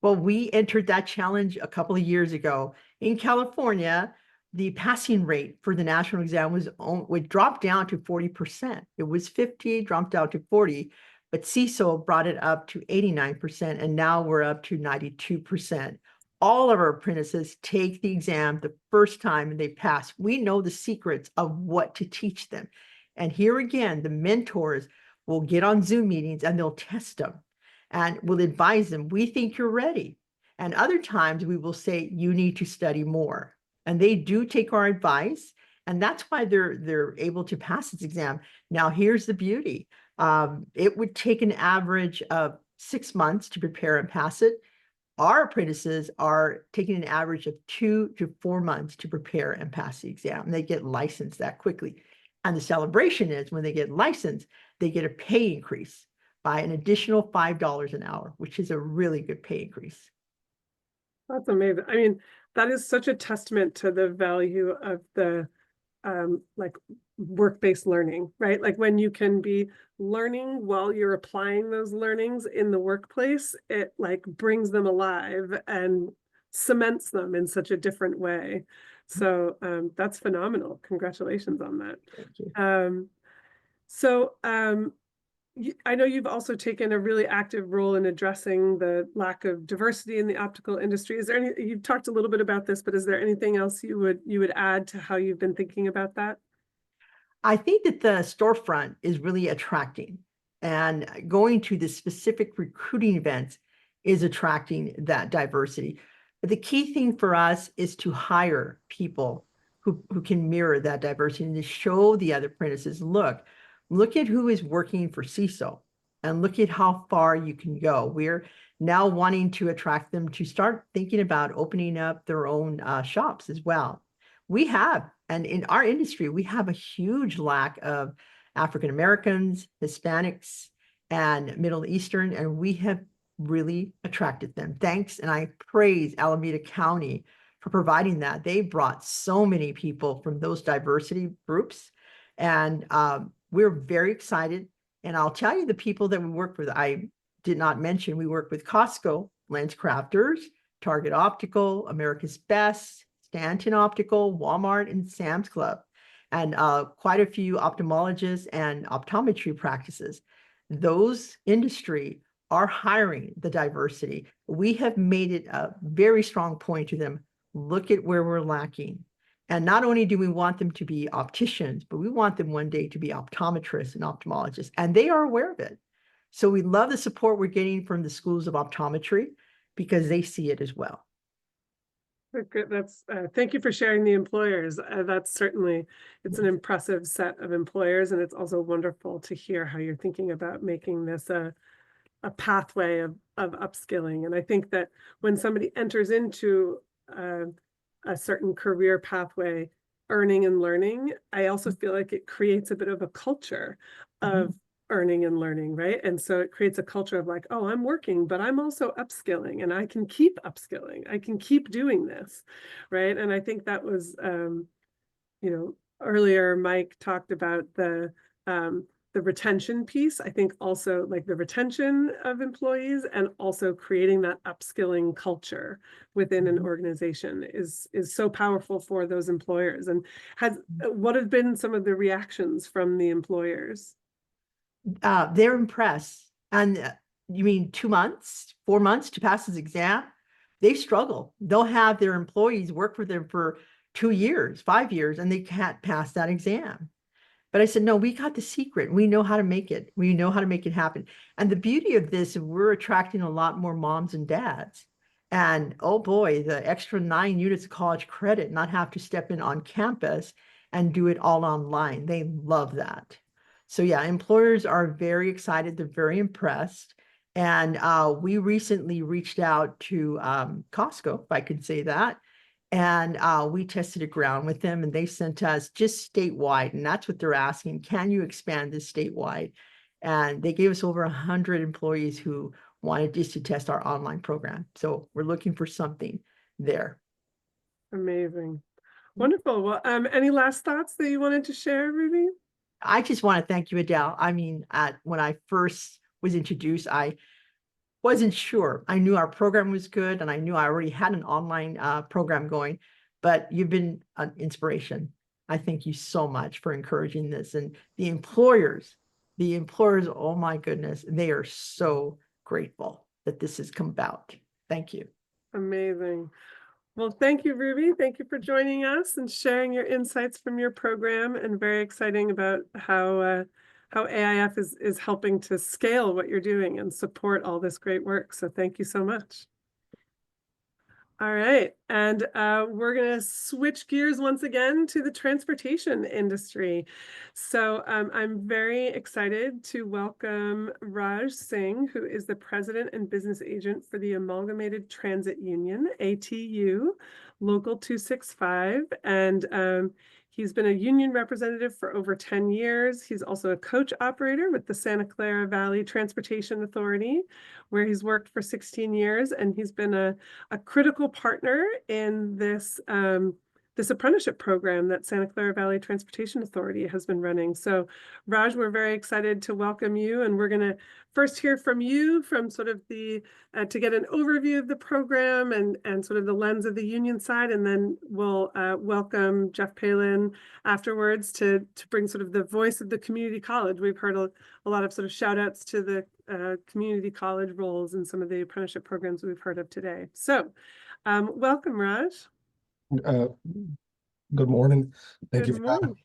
Well, we entered that challenge a couple of years ago. In California, the passing rate for the national exam would drop down to 40%. It was 50, dropped down to 40, but CISO brought it up to 89%, and now we're up to 92%. All of our apprentices take the exam the first time and they pass. We know the secrets of what to teach them. And here again, the mentors will get on Zoom meetings and they'll test them and will advise them, we think you're ready. And other times we will say, you need to study more. And they do take our advice. And that's why they're able to pass this exam. Now, here's the beauty. It would take an average of 6 months to prepare and pass it. Our apprentices are taking an average of 2 to 4 months to prepare and pass the exam. And they get licensed that quickly. And the celebration is when they get licensed, they get a pay increase by an additional $5 an hour, which is a really good pay increase. That's amazing. I mean, that is such a testament to the value of the like work-based learning, right? Like when you can be learning while you're applying those learnings in the workplace, it like brings them alive and cements them in such a different way. So that's phenomenal. Congratulations on that. Thank you. I know you've also taken a really active role in addressing the lack of diversity in the optical industry. Is there any, you've talked a little bit about this, but is there anything else you would add to how you've been thinking about that? I think that the storefront is really attracting, and going to the specific recruiting events is attracting that diversity. But the key thing for us is to hire people who can mirror that diversity and to show the other apprentices, look at who is working for CISO and look at how far you can go. We're now wanting to attract them to start thinking about opening up their own shops as well. We have, and in our industry, we have a huge lack of African Americans, Hispanics, and Middle Eastern, and we have really attracted them. Thanks, and I praise Alameda County for providing that. They brought so many people from those diversity groups, and we're very excited. And I'll tell you the people that we work with. I did not mention we work with Costco, Lens Crafters, Target Optical, America's Best, Stanton Optical, Walmart, and Sam's Club, and quite a few ophthalmologists and optometry practices. Those industry are hiring the diversity. We have made it a very strong point to them. Look at where we're lacking. And not only do we want them to be opticians, but we want them one day to be optometrists and ophthalmologists, and they are aware of it. So we love the support we're getting from the schools of optometry because they see it as well. That's thank you for sharing the employers. That's certainly, it's an impressive set of employers, and it's also wonderful to hear how you're thinking about making this a pathway of upskilling. And I think that when somebody enters into a certain career pathway, earning and learning, I also feel like it creates a bit of a culture of earning and learning, right? And so it creates a culture of like, oh, I'm working, but I'm also upskilling, and I can keep upskilling. I can keep doing this, right? And I think that was, earlier Mike talked about the retention piece. I think also like the retention of employees and also creating that upskilling culture within an organization is so powerful for those employers. And what have been some of the reactions from the employers? They're impressed. And you mean 2 months, 4 months to pass this exam? They struggle. They'll have their employees work for them for 2 years, 5 years, and they can't pass that exam. But I said, no, we got the secret. We know how to make it. We know how to make it happen. And the beauty of this, we're attracting a lot more moms and dads. And oh boy, the extra 9 units of college credit, not have to step in on campus and do it all online. They love that. So yeah, employers are very excited. They're very impressed. And we recently reached out to Costco, if I could say that. And we tested the ground with them, and they sent us just statewide. And that's what they're asking. Can you expand this statewide? And they gave us over 100 employees who wanted just to test our online program. So we're looking for something there. Amazing. Wonderful. Well, any last thoughts that you wanted to share, Ruby? I just want to thank you, Adele. I mean, when I first was introduced, I wasn't sure. I knew our program was good, and I knew I already had an online program going, but you've been an inspiration. I thank you so much for encouraging this. And the employers, oh my goodness, they are so grateful that this has come about. Thank you. Amazing. Well, thank you, Ruby. Thank you for joining us and sharing your insights from your program, and very exciting about how AIF is helping to scale what you're doing and support all this great work. So thank you so much. All right, and we're going to switch gears once again to the transportation industry. So I'm very excited to welcome Raj Singh, who is the president and business agent for the Amalgamated Transit Union, ATU, Local 265. And he's been a union representative for over 10 years. He's also a coach operator with the Santa Clara Valley Transportation Authority, where he's worked for 16 years, and he's been a critical partner in this this apprenticeship program that Santa Clara Valley Transportation Authority has been running. So Raj, we're very excited to welcome you, and we're going to first hear from you from sort of the to get an overview of the program and sort of the lens of the union side, and then we'll welcome Jeff Palin afterwards to bring sort of the voice of the community college. We've heard a lot of sort of shout outs to the community college roles in some of the apprenticeship programs we've heard of today. So welcome, Raj. Good morning. Thank Good you for having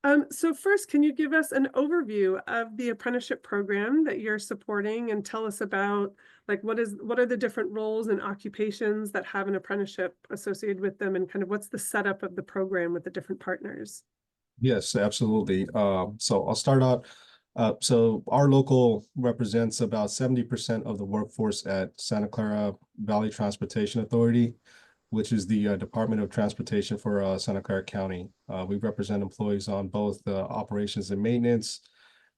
morning. So first, can you give us an overview of the apprenticeship program that you're supporting, and tell us about like what are the different roles and occupations that have an apprenticeship associated with them, and kind of what's the setup of the program with the different partners? Yes, absolutely. So I'll start out. So our local represents about 70% of the workforce at Santa Clara Valley Transportation Authority, which is the Department of Transportation for Santa Clara County. We represent employees on both operations and maintenance.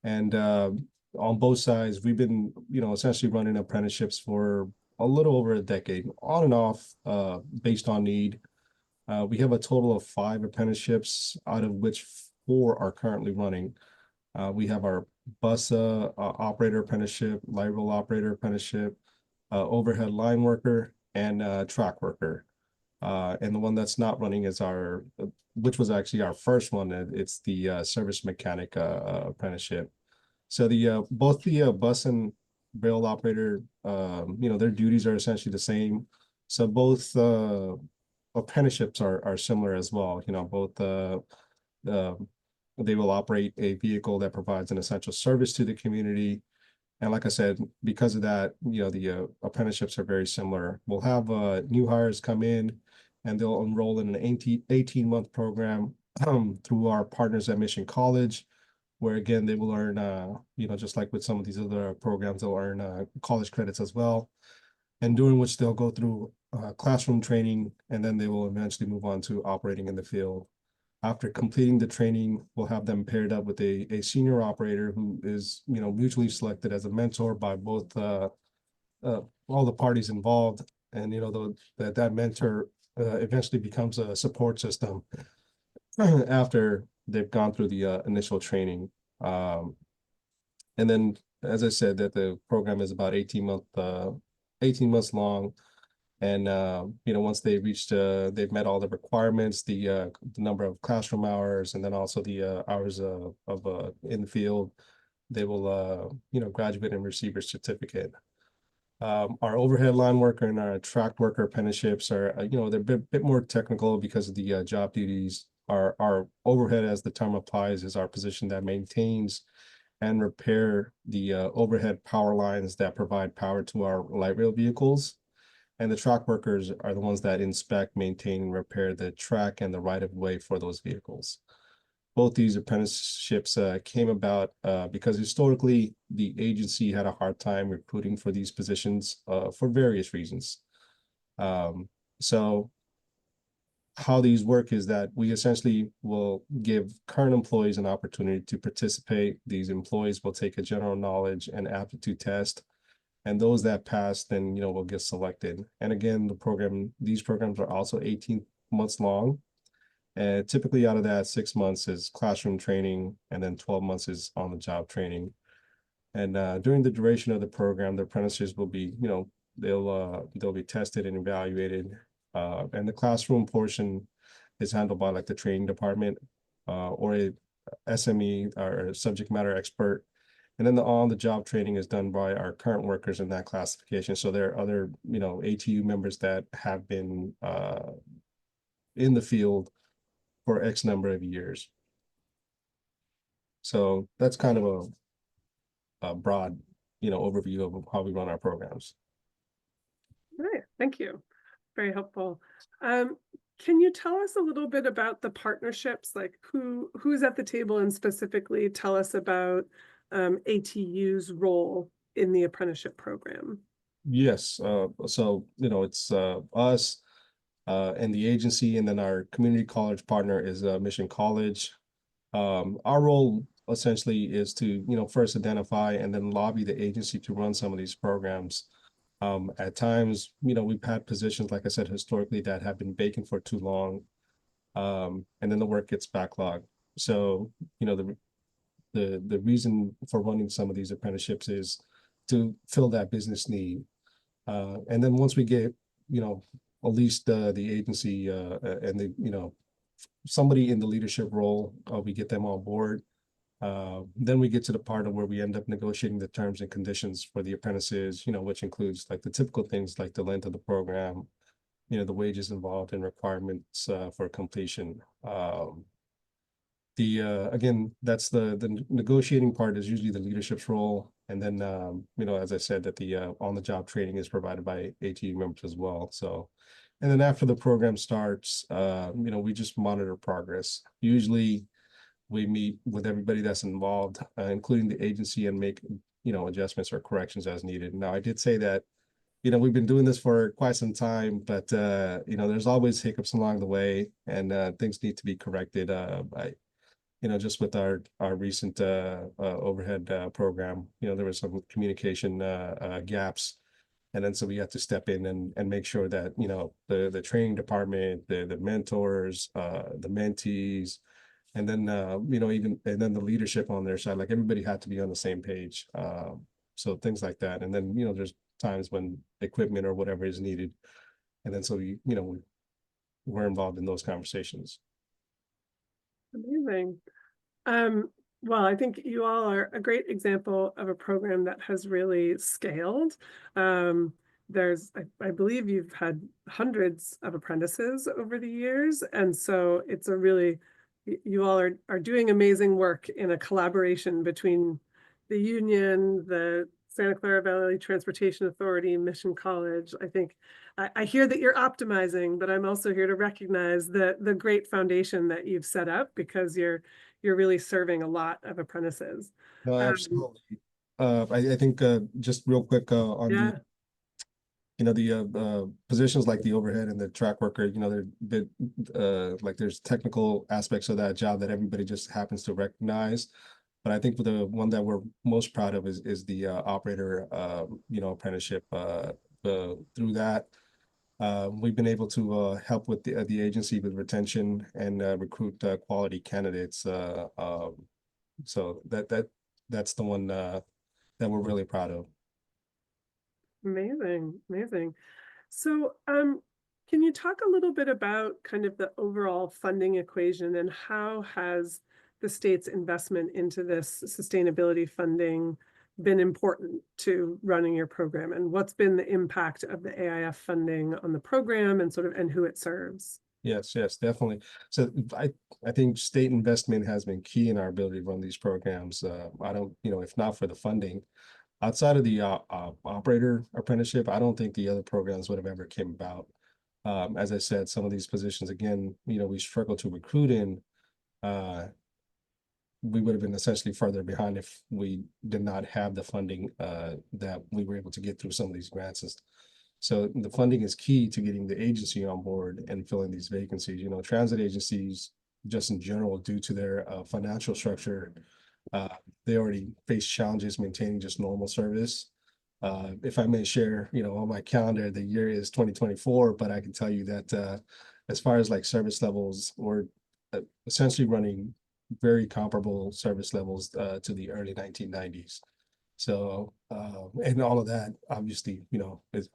And on both sides, we've been, essentially running apprenticeships for a little over a decade, on and off, based on need. We have a total of 5 apprenticeships, out of which 4 are currently running. We have our bus operator apprenticeship, light rail operator apprenticeship, overhead line worker, and track worker. And the one that's not running is which was actually our first one. It's the service mechanic apprenticeship. So both the bus and rail operator, their duties are essentially the same. So both apprenticeships are similar as well. Both they will operate a vehicle that provides an essential service to the community. And like I said, because of that, the apprenticeships are very similar. We'll have new hires come in, and they'll enroll in an 18-month program through our partners at Mission College, where again, they will earn, just like with some of these other programs, they'll earn college credits as well. And during which they'll go through classroom training, and then they will eventually move on to operating in the field. After completing the training, we'll have them paired up with a senior operator who is, mutually selected as a mentor by both all the parties involved. And, that mentor eventually becomes a support system after they've gone through the initial training. And then, as I said, that the program is about 18 months long. And, once they've met all the requirements, the number of classroom hours, and then also the hours of in the field, they will, graduate and receive a certificate. Our overhead line worker and our track worker apprenticeships are, they're a bit more technical because of the job duties. Our overhead, as the term applies, is our position that maintains and repair the overhead power lines that provide power to our light rail vehicles. And the track workers are the ones that inspect, maintain, and repair the track and the right-of-way for those vehicles. Both these apprenticeships came about because historically the agency had a hard time recruiting for these positions for various reasons. So how these work is that we essentially will give current employees an opportunity to participate. These employees will take a general knowledge and aptitude test, and those that pass then will get selected. And again, these programs are also 18 months long. And typically out of that, 6 months is classroom training, and then 12 months is on the job training. And during the duration of the program, the apprentices will be, they'll be tested and evaluated And the classroom portion is handled by like the training department or a SME or a subject matter expert. And then the on-the-job training is done by our current workers in that classification. So there are other, ATU members that have been in the field for X number of years. So that's kind of a broad, overview of how we run our programs. All right, thank you. Very helpful. Can you tell us a little bit about the partnerships, like who's at the table, and specifically tell us about ATU's role in the apprenticeship program? Yes, so it's us and the agency, and then our community college partner is Mission College. Our role essentially is to first identify and then lobby the agency to run some of these programs. At times, we've had positions, like I said, historically that have been vacant for too long, and then the work gets backlogged. So the reason for running some of these apprenticeships is to fill that business need. And then once we get, at least the agency and the, somebody in the leadership role, we get them on board. Then we get to the part of where we end up negotiating the terms and conditions for the apprentices, which includes like the typical things like the length of the program, the wages involved and requirements for completion. Again, that's the negotiating part is usually the leadership's role. And then, as I said, that the on-the-job training is provided by ATU members as well. So, and then after the program starts, we just monitor progress. Usually we meet with everybody that's involved, including the agency, and make, adjustments or corrections as needed. Now, I did say that, we've been doing this for quite some time, but, there's always hiccups along the way, and things need to be corrected. Just with our recent overhead program, there was some communication gaps. And then so we had to step in and make sure that, the training department, the mentors, the mentees, and then, and then the leadership on their side, like everybody had to be on the same page. So things like that. And then, there's times when equipment or whatever is needed. And then so, we're involved in those conversations. Amazing. Well, I think you all are a great example of a program that has really scaled. I believe you've had hundreds of apprentices over the years. And so it's you all are doing amazing work in a collaboration between the union, the Santa Clara Valley Transportation Authority, Mission College. I think I hear that you're optimizing, but I'm also here to recognize the great foundation that you've set up, because you're really serving a lot of apprentices. No, absolutely. I think just real quick on Yeah. the positions like the overhead and the track worker, like there's technical aspects of that job that everybody just happens to recognize. But I think the one that we're most proud of is the operator, apprenticeship. Through that, we've been able to help with the agency with retention and recruit quality candidates. So that's the one that we're really proud of. Amazing, amazing. So, can you talk a little bit about kind of the overall funding equation, and how has the state's investment into this sustainability funding been important to running your program, and what's been the impact of the AIF funding on the program and who it serves? Yes, definitely. So I think state investment has been key in our ability to run these programs. I don't, if not for the funding, outside of the operator apprenticeship, I don't think the other programs would have ever came about. As I said, some of these positions, again, we struggle to recruit in. We would have been essentially further behind if we did not have the funding that we were able to get through some of these grants. So the funding is key to getting the agency on board and filling these vacancies. Transit agencies, just in general, due to their financial structure, they already face challenges maintaining just normal service. If I may share, on my calendar, the year is 2024, but I can tell you that as far as like service levels, we're essentially running very comparable service levels to the early 1990s. So, and all of that, obviously, is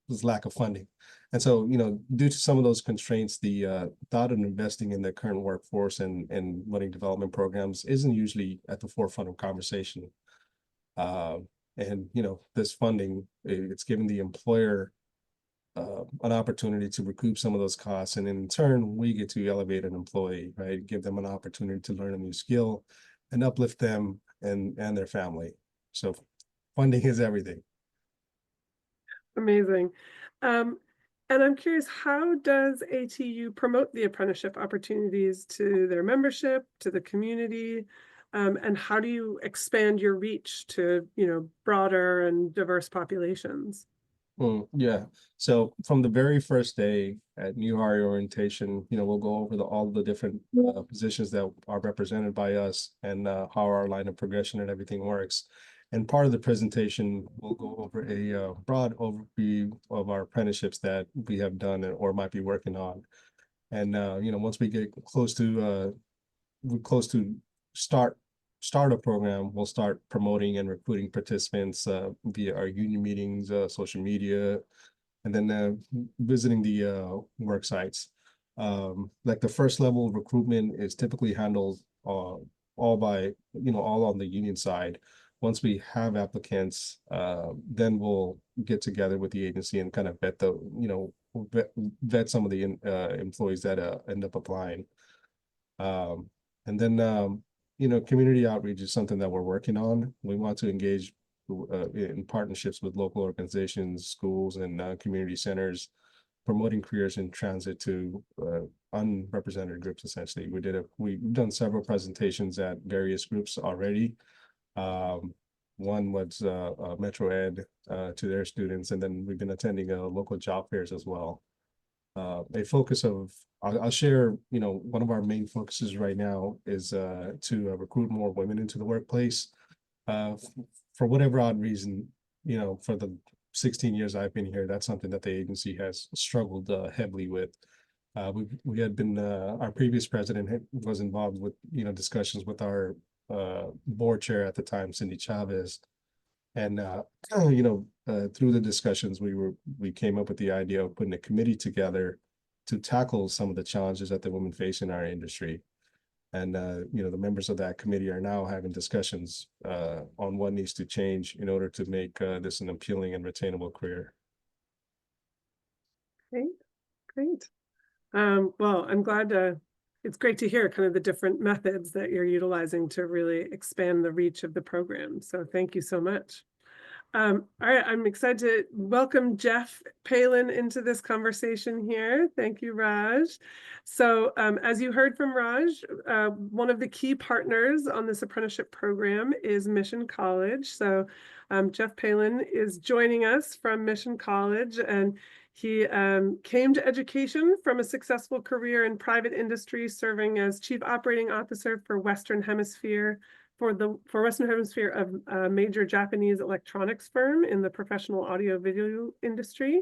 there's lack of funding. And so, due to some of those constraints, the thought of investing in the current workforce and learning development programs isn't usually at the forefront of conversation. And this funding, it's giving the employer an opportunity to recoup some of those costs, and in turn, we get to elevate an employee, right? Give them an opportunity to learn a new skill and uplift them and their family. So funding is everything. Amazing. And I'm curious, how does ATU promote the apprenticeship opportunities to their membership, to the community? And how do you expand your reach to, broader and diverse populations? Yeah. So from the very first day at new hire orientation, we'll go over all the different positions that are represented by us and how our line of progression and everything works. And part of the presentation, we'll go over a broad overview of our apprenticeships that we have done or might be working on. And once we get close to start a program, we'll start promoting and recruiting participants via our union meetings, social media, and then visiting the work sites. Like the first level of recruitment is typically handled all on the union side. Once we have applicants, then we'll get together with the agency and kind of vet some of the employees that end up applying. And then community outreach is something that we're working on. We want to engage in partnerships with local organizations, schools, and community centers, promoting careers in transit to unrepresented groups. Essentially, we've done several presentations at various groups already. One was Metro Ed to their students, and then we've been attending local job fairs as well. A focus of I'll share, one of our main focuses right now is to recruit more women into the workplace. For whatever odd reason, for the 16 years I've been here, that's something that the agency has struggled heavily with. We had been, our previous president was involved with, discussions with our board chair at the time, Cindy Chavez. And, through the discussions, we came up with the idea of putting a committee together to tackle some of the challenges that the women face in our industry. And, the members of that committee are now having discussions on what needs to change in order to make this an appealing and retainable career. Great. Well, I'm glad it's great to hear kind of the different methods that you're utilizing to really expand the reach of the program. So thank you so much. All right, I'm excited to welcome Jeff Palin into this conversation here. Thank you, Raj. So as you heard from Raj, one of the key partners on this apprenticeship program is Mission College. So Jeff Palin is joining us from Mission College, and he came to education from a successful career in private industry, serving as Chief Operating Officer for Western Hemisphere of a major Japanese electronics firm in the professional audio video industry.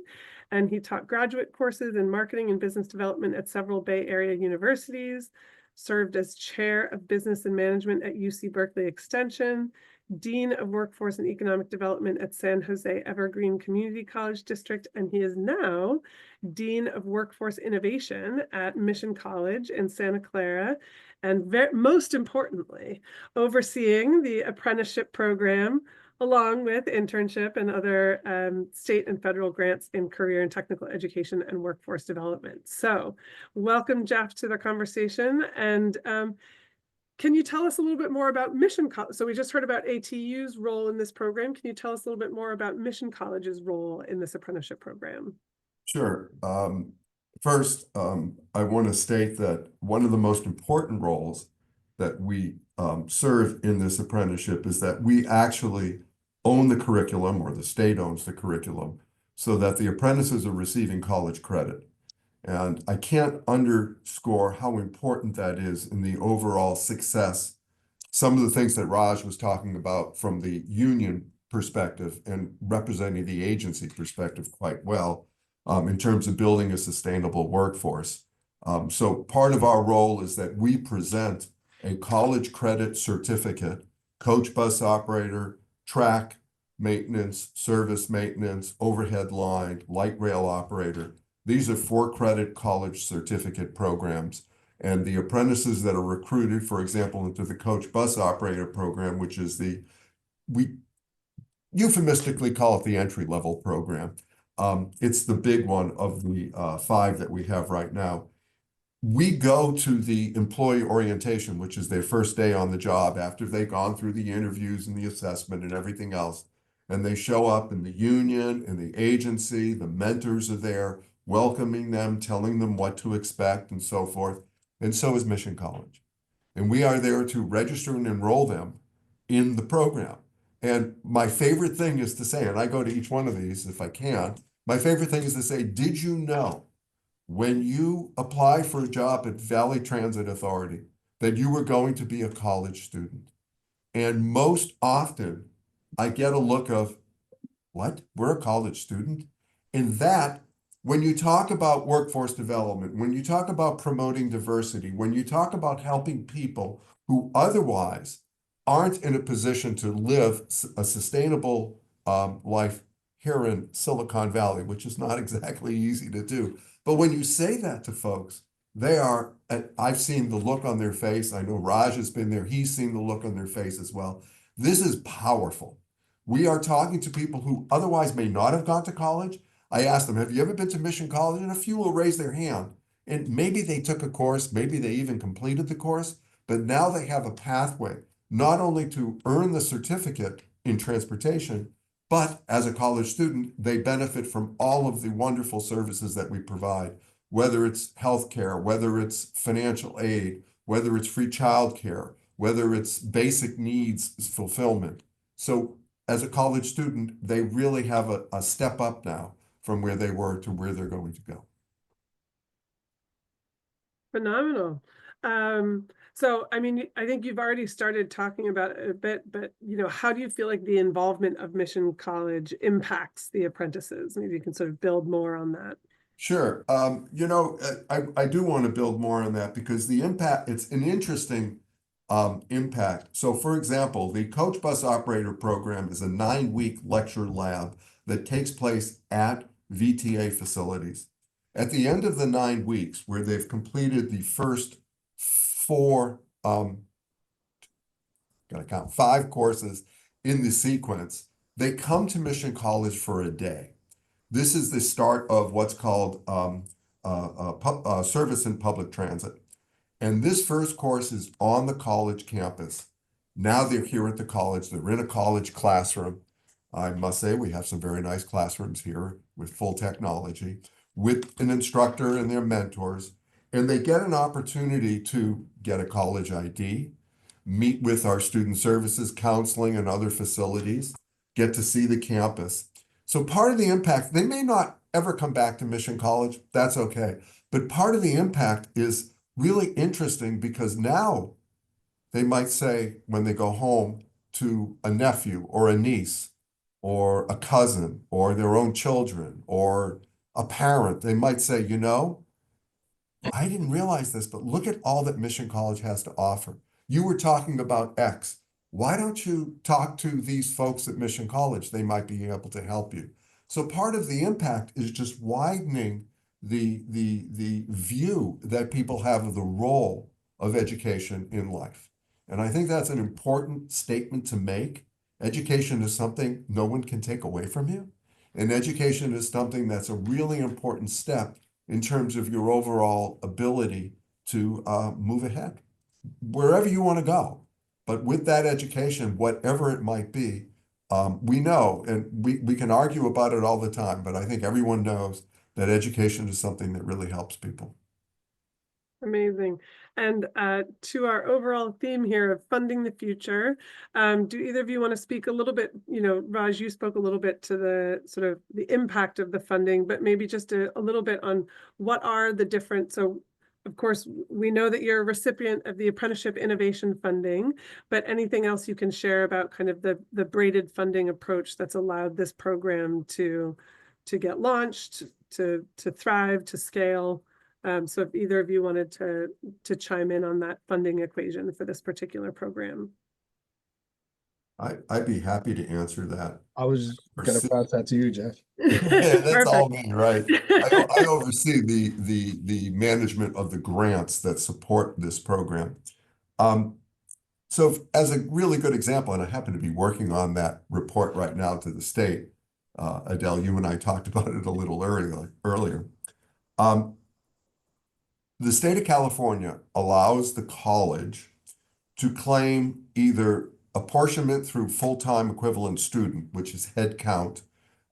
And he taught graduate courses in marketing and business development at several Bay Area universities, served as chair of business and management at UC Berkeley Extension, Dean of Workforce and Economic Development at San Jose Evergreen Community College District, and he is now Dean of Workforce Innovation at Mission College in Santa Clara, and most importantly, overseeing the apprenticeship program, along with internship and other state and federal grants in career and technical education and workforce development. So welcome, Jeff, to the conversation. And can you tell us a little bit more about Mission College? So we just heard about ATU's role in this program. Can you tell us a little bit more about Mission College's role in this apprenticeship program? Sure. First, I want to state that one of the most important roles that we serve in this apprenticeship is that we actually own the curriculum, or the state owns the curriculum, so that the apprentices are receiving college credit. And I can't underscore how important that is in the overall success. Some of the things that Raj was talking about from the union perspective and representing the agency perspective quite well, in terms of building a sustainable workforce. So part of our role is that we present a college credit certificate, coach bus operator, track, maintenance, service maintenance, overhead line, light rail operator. These are 4-credit college certificate programs. And the apprentices that are recruited, for example, into the coach bus operator program, which is we euphemistically call it the entry-level program. It's the big one of the 5 that we have right now. We go to the employee orientation, which is their first day on the job after they've gone through the interviews and the assessment and everything else. And they show up in the union, in the agency, the mentors are there, welcoming them, telling them what to expect and so forth. And so is Mission College. And we are there to register and enroll them in the program. And my favorite thing is to say, and I go to each one of these if I can, my favorite thing is to say, did you know when you apply for a job at Valley Transit Authority that you were going to be a college student? And most often I get a look of, what? We're a college student? And that, when you talk about workforce development, when you talk about promoting diversity, when you talk about helping people who otherwise aren't in a position to live a sustainable life here in Silicon Valley, which is not exactly easy to do. But when you say that to folks, they are, I've seen the look on their face. I know Raj has been there. He's seen the look on their face as well. This is powerful. We are talking to people who otherwise may not have gone to college. I asked them, have you ever been to Mission College? And a few will raise their hand. And maybe they took a course, maybe they even completed the course, but now they have a pathway, not only to earn the certificate in transportation, but as a college student, they benefit from all of the wonderful services that we provide, whether it's healthcare, whether it's financial aid, whether it's free childcare, whether it's basic needs fulfillment. So as a college student, they really have a step up now from where they were to where they're going to go. Phenomenal. So, I mean, I think you've already started talking about it a bit, but, how do you feel like the involvement of Mission College impacts the apprentices? Maybe you can sort of build more on that. Sure. I do want to build more on that because the impact, it's an interesting impact. So for example, the Coach Bus Operator program is a 9-week lecture lab that takes place at VTA facilities. At the end of the 9 weeks, where they've completed the first 4, gotta count, 5 courses in the sequence, they come to Mission College for a day. This is the start of what's called service in public transit. And this first course is on the college campus. Now they're here at the college. They're in a college classroom. I must say we have some very nice classrooms here with full technology, with an instructor and their mentors. And they get an opportunity to get a college ID, meet with our student services, counseling, and other facilities, get to see the campus. So part of the impact, they may not ever come back to Mission College. That's okay. But part of the impact is really interesting because now they might say when they go home to a nephew or a niece or a cousin or their own children or a parent, they might say, I didn't realize this, but look at all that Mission College has to offer. You were talking about X. Why don't you talk to these folks at Mission College? They might be able to help you. So part of the impact is just widening the view that people have of the role of education in life. And I think that's an important statement to make. Education is something no one can take away from you. And education is something that's a really important step in terms of your overall ability to move ahead, wherever you want to go. But with that education, whatever it might be, we know, and we can argue about it all the time, but I think everyone knows that education is something that really helps people. Amazing. And to our overall theme here of funding the future, do either of you want to speak a little bit, Raj, you spoke a little bit to the sort of the impact of the funding, but maybe just a little bit on what are the different, so of course, we know that you're a recipient of the Apprenticeship Innovation Funding, but anything else you can share about kind of the braided funding approach that's allowed this program to get launched, to thrive, to scale? So if either of you wanted to chime in on that funding equation for this particular program. I'd be happy to answer that. I was gonna Oversee- pass that to you, Jeff. Yeah, that's all Perfect. me, right? I oversee the management of the grants that support this program. So as a really good example, and I happen to be working on that report right now to the state, Adele, you and I talked about it a little earlier. The state of California allows the college to claim either apportionment through full-time equivalent student, which is head count.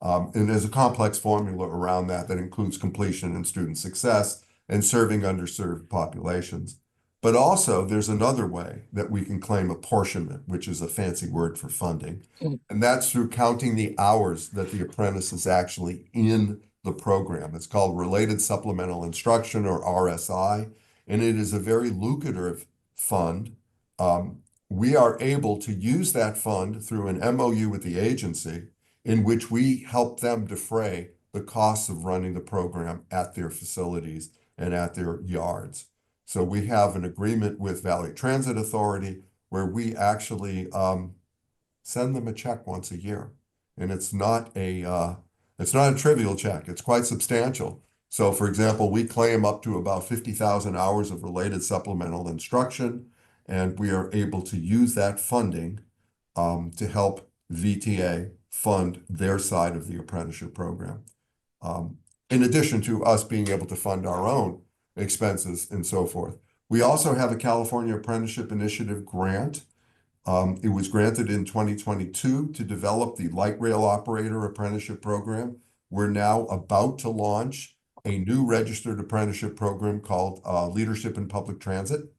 And there's a complex formula around that that includes completion and student success and serving underserved populations. But also there's another way that we can claim apportionment, which is a fancy word for funding. And that's through counting the hours that the apprentice is actually in the program. It's called Related Supplemental Instruction, or RSI, and it is a very lucrative fund. We are able to use that fund through an MOU with the agency in which we help them defray the costs of running the program at their facilities and at their yards. So we have an agreement with Valley Transit Authority where we actually send them a check once a year. And it's not a trivial check. It's quite substantial. So for example, we claim up to about 50,000 hours of related supplemental instruction, and we are able to use that funding to help VTA fund their side of the apprenticeship program. In addition to us being able to fund our own expenses and so forth. We also have a California Apprenticeship Initiative grant. It was granted in 2022 to develop the light rail operator apprenticeship program. We're now about to launch a new registered apprenticeship program called Leadership in Public Transit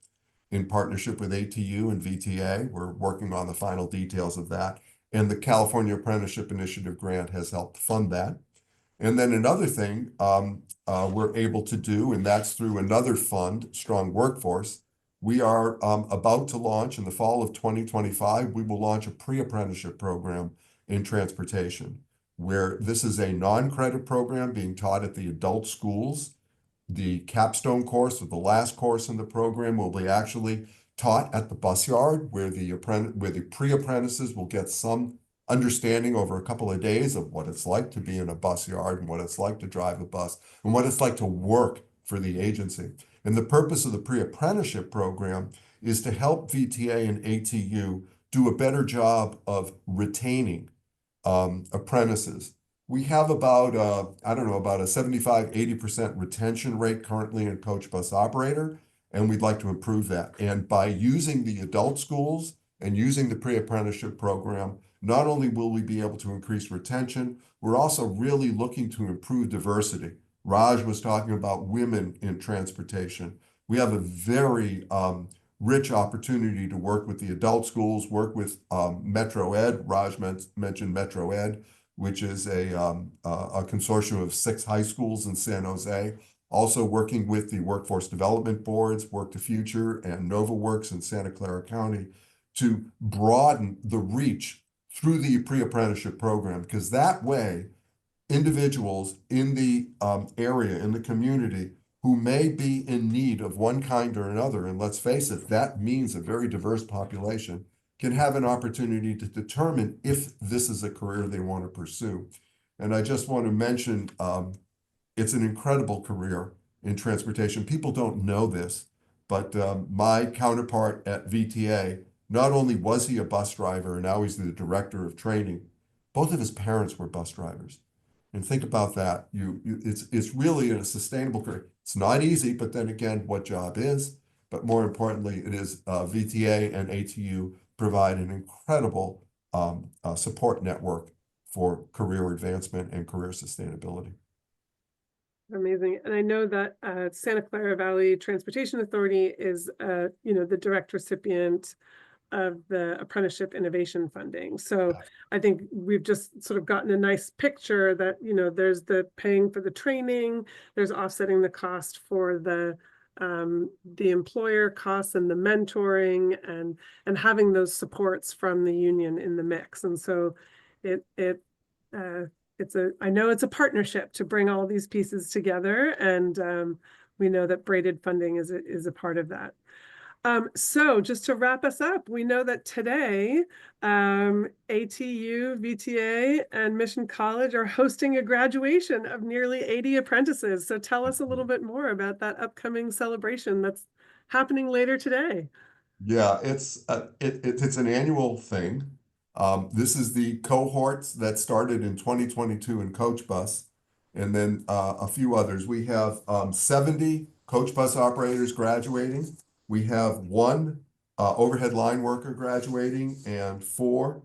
in partnership with ATU and VTA. We're working on the final details of that. And the California Apprenticeship Initiative grant has helped fund that. And then another thing we're able to do, and that's through another fund, Strong Workforce. We are about to launch in the fall of 2025, we will launch a pre-apprenticeship program in transportation, where this is a non-credit program being taught at the adult schools. The capstone course, or the last course in the program, will be actually taught at the bus yard, where the pre-apprentices will get some understanding over a couple of days of what it's like to be in a bus yard and what it's like to drive a bus and what it's like to work for the agency. And the purpose of the pre-apprenticeship program is to help VTA and ATU do a better job of retaining apprentices. We have about, about a 75–80% retention rate currently in coach bus operator, and we'd like to improve that. And by using the adult schools and using the pre-apprenticeship program, not only will we be able to increase retention, we're also really looking to improve diversity. Raj was talking about women in transportation. We have a very rich opportunity to work with the adult schools, work with Metro Ed. Raj mentioned Metro Ed, which is a consortium of 6 high schools in San Jose. Also working with the workforce development boards, Work to Future and NovaWorks in Santa Clara County, to broaden the reach through the pre-apprenticeship program, because that way individuals in the area, in the community, who may be in need of one kind or another, and let's face it, that means a very diverse population, can have an opportunity to determine if this is a career they want to pursue. And I just want to mention, it's an incredible career in transportation. People don't know this, but my counterpart at VTA, not only was he a bus driver, and now he's the director of training, both of his parents were bus drivers. And think about that. It's really a sustainable career. It's not easy, but then again, what job is? But more importantly, it is VTA and ATU provide an incredible support network for career advancement and career sustainability. Amazing. And I know that Santa Clara Valley Transportation Authority is, the direct recipient of the Apprenticeship Innovation Funding. So I think we've just sort of gotten a nice picture that, there's the paying for the training, there's offsetting the cost for the employer costs and the mentoring and having those supports from the union in the mix. And so I know it's a partnership to bring all these pieces together, and we know that braided funding is a part of that. So just to wrap us up, we know that today, ATU, VTA, and Mission College are hosting a graduation of nearly 80 apprentices. So tell us a little bit more about that upcoming celebration that's happening later today. Yeah, it's an annual thing. This is the cohorts that started in 2022 in Coach Bus, and then a few others. We have 70 Coach Bus operators graduating. We have one overhead line worker graduating and four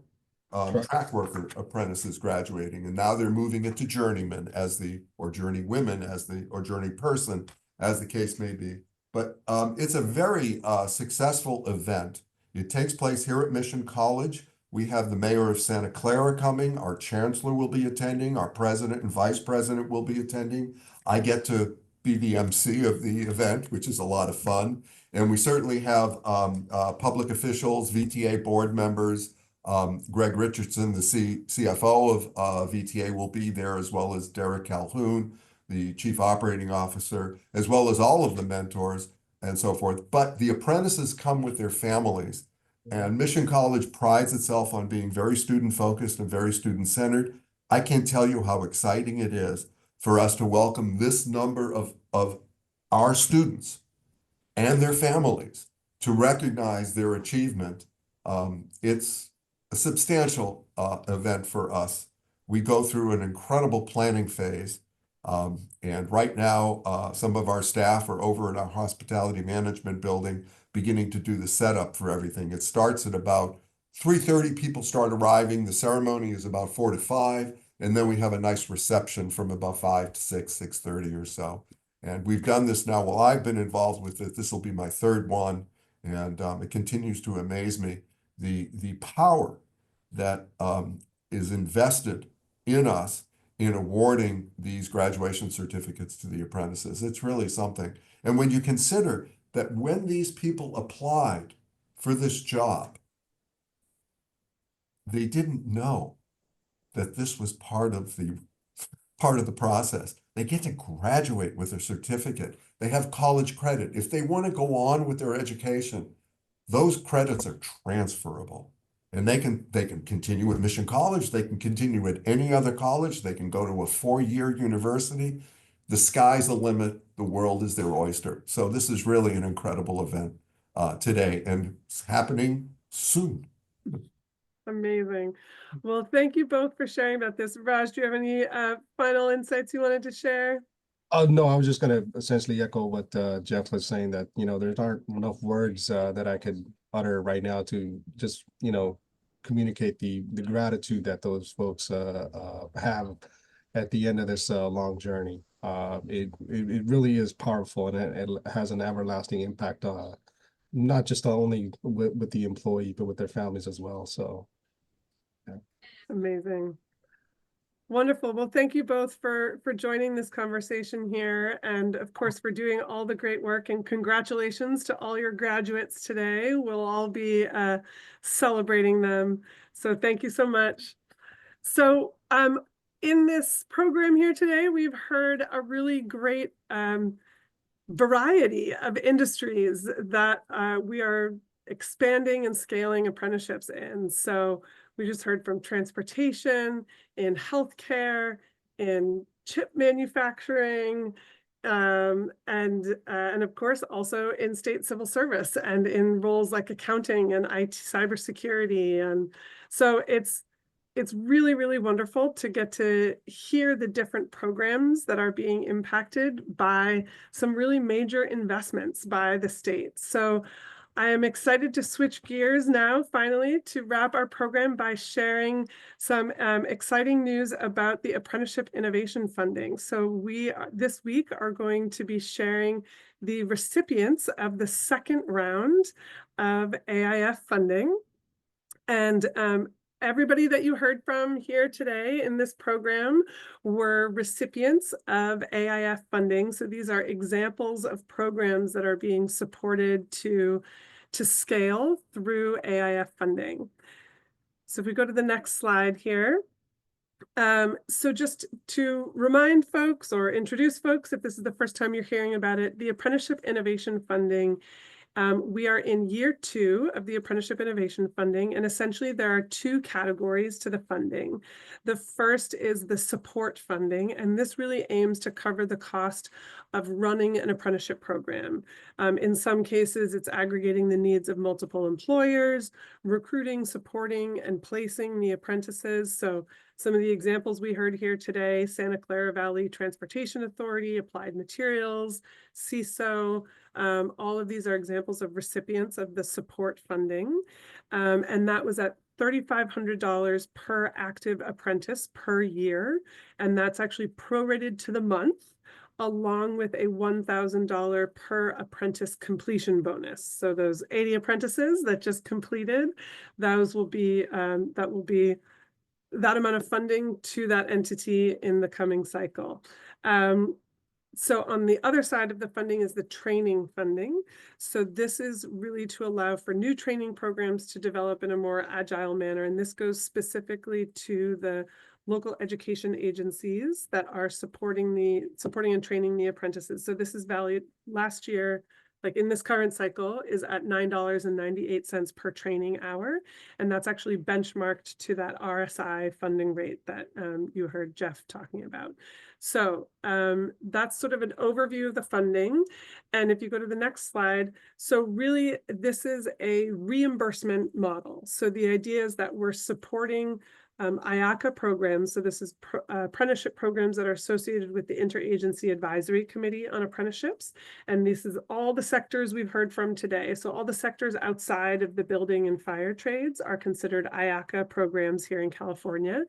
track worker apprentices graduating. And now they're moving into journeyman or journeywomen or journey person, as the case may be. But it's a very successful event. It takes place here at Mission College. We have the mayor of Santa Clara coming. Our chancellor will be attending. Our president and vice president will be attending. I get to be the MC of the event, which is a lot of fun. And we certainly have public officials, VTA board members. Greg Richardson, the CFO of VTA, will be there, as well as Derek Calhoun, the chief operating officer, as well as all of the mentors and so forth. But the apprentices come with their families. And Mission College prides itself on being very student focused and very student centered. I can't tell you how exciting it is for us to welcome this number of our students and their families to recognize their achievement. It's a substantial event for us. We go through an incredible planning phase. And right now, some of our staff are over in our hospitality management building beginning to do the setup for everything. It starts at about 3:30, people start arriving. The ceremony is about 4 to 5, and then we have a nice reception from about 5 to 6, 6:30 or so. And we've done this now. Well, I've been involved with it. This will be my third one, and it continues to amaze me. The power that is invested in us in awarding these graduation certificates to the apprentices. It's really something. And when you consider that when these people applied for this job, they didn't know that this was part of the process. They get to graduate with a certificate. They have college credit. If they want to go on with their education, those credits are transferable. And they can continue at Mission College. They can continue at any other college. They can go to a 4-year university. The sky's the limit. The world is their oyster. So this is really an incredible event today, and it's happening soon. Amazing. Well, thank you both for sharing about this. Raj, do you have any final insights you wanted to share? No, I was just going to essentially echo what Jeff was saying, that, there aren't enough words that I could utter right now to just, communicate the gratitude that those folks have at the end of this long journey. It really is powerful, and it has an everlasting impact, not just only with the employee, but with their families as well. So, yeah. Amazing. Wonderful. Well, thank you both for joining this conversation here, and of course for doing all the great work, and congratulations to all your graduates today. We'll all be celebrating them. So thank you so much. So in this program here today, we've heard a really great variety of industries that we are expanding and scaling apprenticeships in. So we just heard from transportation, in healthcare, in chip manufacturing, and of course also in state civil service and in roles like accounting and IT cybersecurity. And so it's really, really wonderful to get to hear the different programs that are being impacted by some really major investments by the state. So I am excited to switch gears now, finally, to wrap our program by sharing some exciting news about the Apprenticeship Innovation Funding. So we, this week, are going to be sharing the recipients of the second round of AIF funding. And everybody that you heard from here today in this program were recipients of AIF funding. So these are examples of programs that are being supported to scale through AIF funding. So if we go to the next slide here. So just to remind folks or introduce folks, if this is the first time you're hearing about it, the Apprenticeship Innovation Funding We are in year 2 of the Apprenticeship Innovation Funding, and essentially there are 2 categories to the funding. The first is the support funding, and this really aims to cover the cost of running an apprenticeship program. In some cases, it's aggregating the needs of multiple employers, recruiting, supporting, and placing the apprentices. So some of the examples we heard here today: Santa Clara Valley Transportation Authority, Applied Materials, CISO. All of these are examples of recipients of the support funding. And that was at $3,500 per active apprentice per year. And that's actually prorated to the month, along with a $1,000 per apprentice completion bonus. So those 80 apprentices that just completed, those will be that amount of funding to that entity in the coming cycle. So on the other side of the funding is the training funding. So this is really to allow for new training programs to develop in a more agile manner. And this goes specifically to the local education agencies that are supporting and training the apprentices. So this is valued last year, like in this current cycle, is at $9.98 per training hour. And that's actually benchmarked to that RSI funding rate that you heard Jeff talking about. So that's sort of an overview of the funding. And if you go to the next slide, so really this is a reimbursement model. So the idea is that we're supporting IACA programs. So this is apprenticeship programs that are associated with the Interagency Advisory Committee on Apprenticeships. And this is all the sectors we've heard from today. So all the sectors outside of the building and fire trades are considered IACA programs here in California.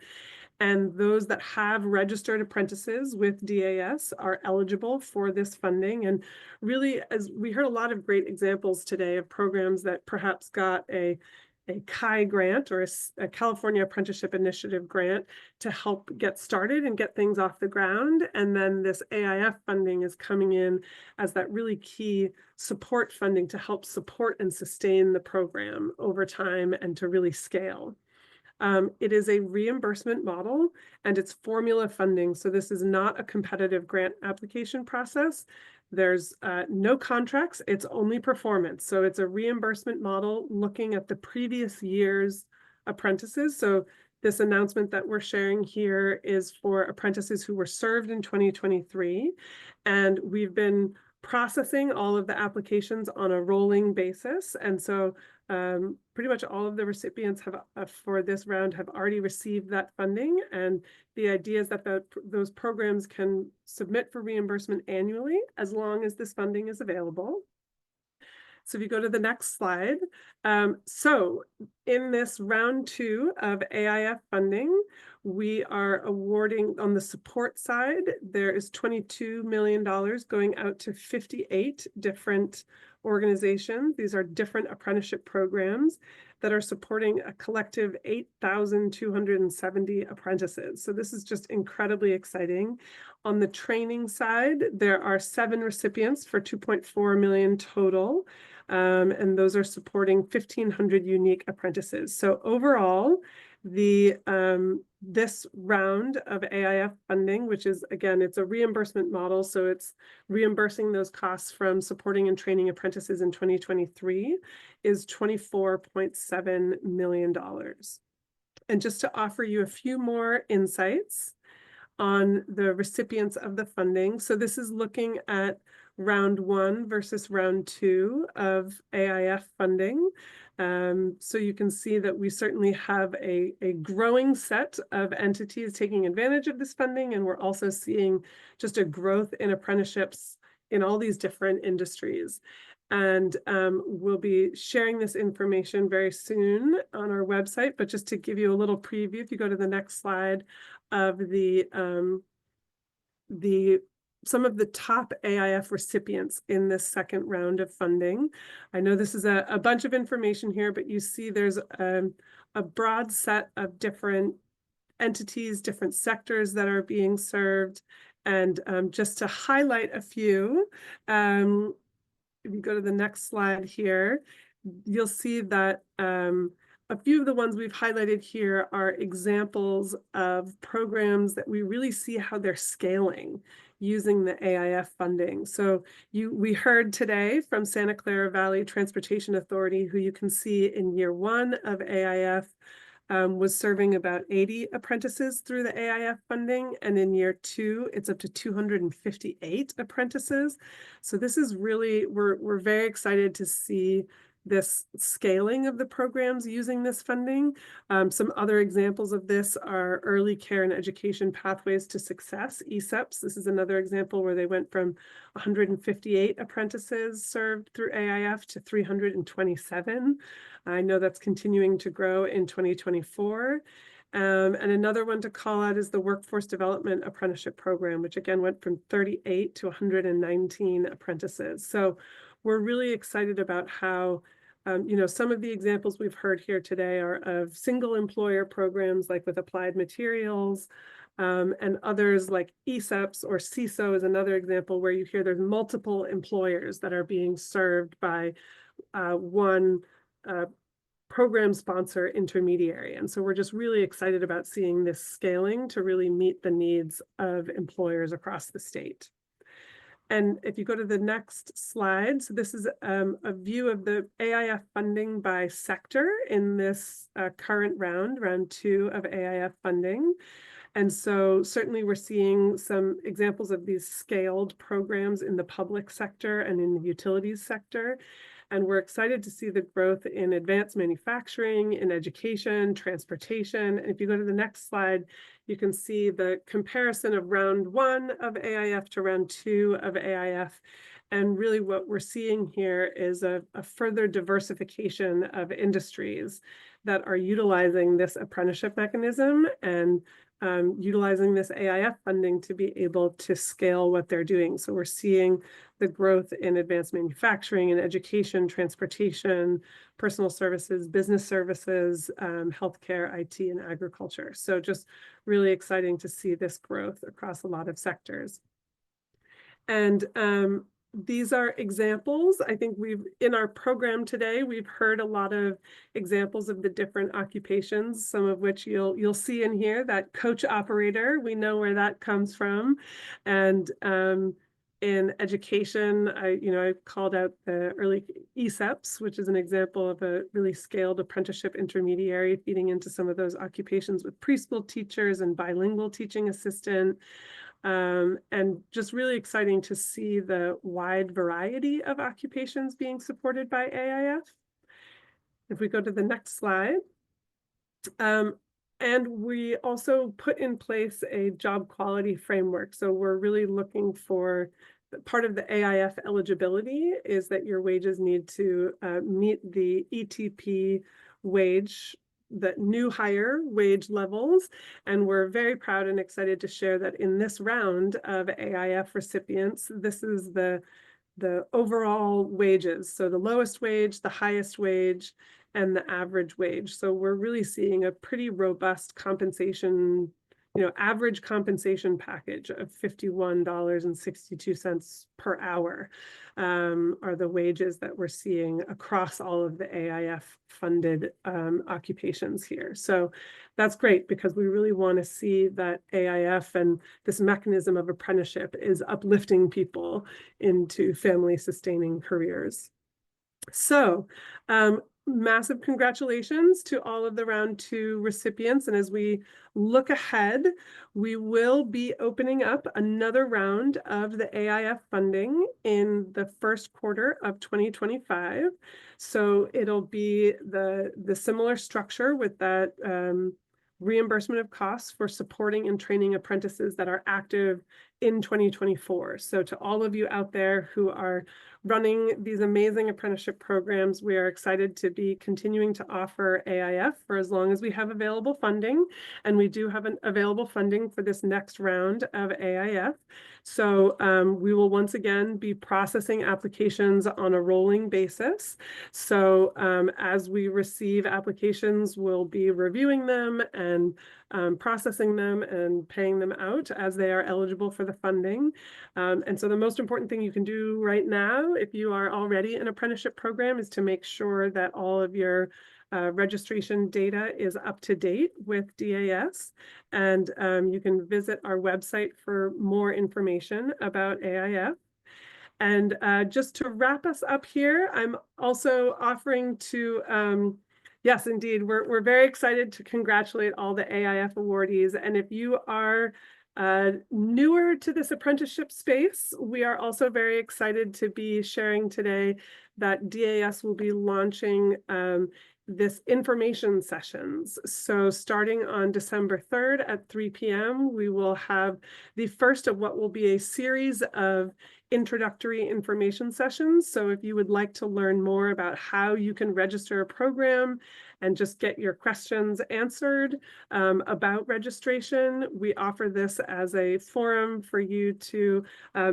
And those that have registered apprentices with DAS are eligible for this funding. And really, as we heard a lot of great examples today of programs that perhaps got a CHI grant or a California Apprenticeship Initiative grant to help get started and get things off the ground. And then this AIF funding is coming in as that really key support funding to help support and sustain the program over time and to really scale. It is a reimbursement model and it's formula funding. So this is not a competitive grant application process. There's no contracts, it's only performance. So it's a reimbursement model looking at the previous year's apprentices. So this announcement that we're sharing here is for apprentices who were served in 2023. And we've been processing all of the applications on a rolling basis. And so pretty much all of the recipients have for this round have already received that funding. And the idea is that those programs can submit for reimbursement annually as long as this funding is available. So if you go to the next slide, so in this round 2 of AIF funding, we are awarding on the support side, there is $22 million going out to 58 different organizations. These are different apprenticeship programs that are supporting a collective 8,270 apprentices. So this is just incredibly exciting. On the training side, there are 7 recipients for $2.4 million total. And those are supporting 1,500 unique apprentices. So overall, this round of AIF funding, which is, again, it's a reimbursement model, so it's reimbursing those costs from supporting and training apprentices in 2023, is $24.7 million. And just to offer you a few more insights on the recipients of the funding. So this is looking at round 1 versus round 2 of AIF funding. So you can see that we certainly have a growing set of entities taking advantage of this funding, and we're also seeing just a growth in apprenticeships in all these different industries. And we'll be sharing this information very soon on our website, but just to give you a little preview, if you go to the next slide, of some of the top AIF recipients in this second round of funding. I know this is a bunch of information here, but you see there's a broad set of different entities, different sectors that are being served. And just to highlight a few, if you go to the next slide here, you'll see that a few of the ones we've highlighted here are examples of programs that we really see how they're scaling using the AIF funding. So we heard today from Santa Clara Valley Transportation Authority, who you can see in year 1 of AIF was serving about 80 apprentices through the AIF funding. And in year 2, it's up to 258 apprentices. So this is really, we're very excited to see this scaling of the programs using this funding. Some other examples of this are Early Care and Education Pathways to Success, ESEPs. This is another example where they went from 158 apprentices served through AIF to 327. I know that's continuing to grow in 2024. And another one to call out is the Workforce Development Apprenticeship Program, which again went from 38 to 119 apprentices. So we're really excited about how, some of the examples we've heard here today are of single employer programs like with Applied Materials, and others like ESEPs or CISO is another example where you hear there's multiple employers that are being served by one program sponsor intermediary. And so we're just really excited about seeing this scaling to really meet the needs of employers across the state. And if you go to the next slide, so this is a view of the AIF funding by sector in this current round 2 of AIF funding. And so certainly we're seeing some examples of these scaled programs in the public sector and in the utilities sector. And we're excited to see the growth in advanced manufacturing, in education, transportation. And if you go to the next slide, you can see the comparison of round 1 of AIF to round 2 of AIF. And really what we're seeing here is a further diversification of industries that are utilizing this apprenticeship mechanism and utilizing this AIF funding to be able to scale what they're doing. So we're seeing the growth in advanced manufacturing and education, transportation, personal services, business services, healthcare, IT, and agriculture. So just really exciting to see this growth across a lot of sectors. And these are examples. I think in our program today, we've heard a lot of examples of the different occupations, some of which you'll see in here. That coach operator, we know where that comes from. And in education, I called out the early ESEPs, which is an example of a really scaled apprenticeship intermediary feeding into some of those occupations with preschool teachers and bilingual teaching assistant. And just really exciting to see the wide variety of occupations being supported by AIF. If we go to the next slide. And we also put in place a job quality framework. So we're really looking for, part of the AIF eligibility is that your wages need to meet the ETP wage, the new higher wage levels. And we're very proud and excited to share that in this round of AIF recipients, this is the overall wages. So the lowest wage, the highest wage, and the average wage. So we're really seeing a pretty robust compensation, average compensation package of $51.62 per hour are the wages that we're seeing across all of the AIF funded occupations here. So that's great because we really want to see that AIF and this mechanism of apprenticeship is uplifting people into family sustaining careers. So massive congratulations to all of the round 2 recipients. And as we look ahead, we will be opening up another round of the AIF funding in the first quarter of 2025. So it'll be the similar structure with that reimbursement of costs for supporting and training apprentices that are active in 2024. So to all of you out there who are running these amazing apprenticeship programs, we are excited to be continuing to offer AIF for as long as we have available funding. And we do have an available funding for this next round of AIF. So we will once again be processing applications on a rolling basis. So as we receive applications, we'll be reviewing them and processing them and paying them out as they are eligible for the funding. And so the most important thing you can do right now, if you are already in an apprenticeship program, is to make sure that all of your registration data is up to date with DAS, and you can visit our website for more information about AIF. And just to wrap us up here, I'm also offering to, yes, indeed, we're very excited to congratulate all the AIF awardees. And if you are newer to this apprenticeship space, we are also very excited to be sharing today that DAS will be launching this information sessions. So starting on December 3rd at 3 p.m., we will have the first of what will be a series of introductory information sessions. So if you would like to learn more about how you can register a program and just get your questions answered about registration, we offer this as a forum for you to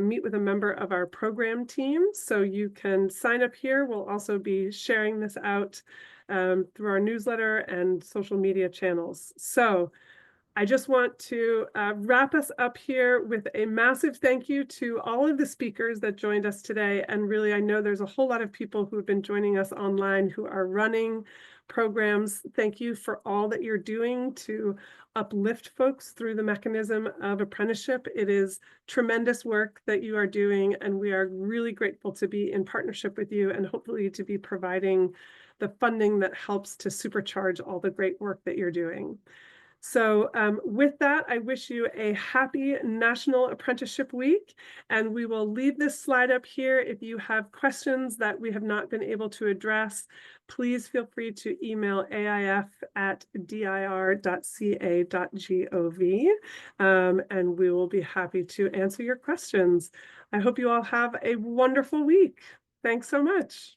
meet with a member of our program team. So you can sign up here. We'll also be sharing this out through our newsletter and social media channels. So I just want to wrap us up here with a massive thank you to all of the speakers that joined us today. And really, I know there's a whole lot of people who have been joining us online who are running programs. Thank you for all that you're doing to uplift folks through the mechanism of apprenticeship. It is tremendous work that you are doing, and we are really grateful to be in partnership with you and hopefully to be providing the funding that helps to supercharge all the great work that you're doing. So with that, I wish you a happy National Apprenticeship Week, and we will leave this slide up here. If you have questions that we have not been able to address, please feel free to email aif@dir.ca.gov, and we will be happy to answer your questions. I hope you all have a wonderful week. Thanks so much.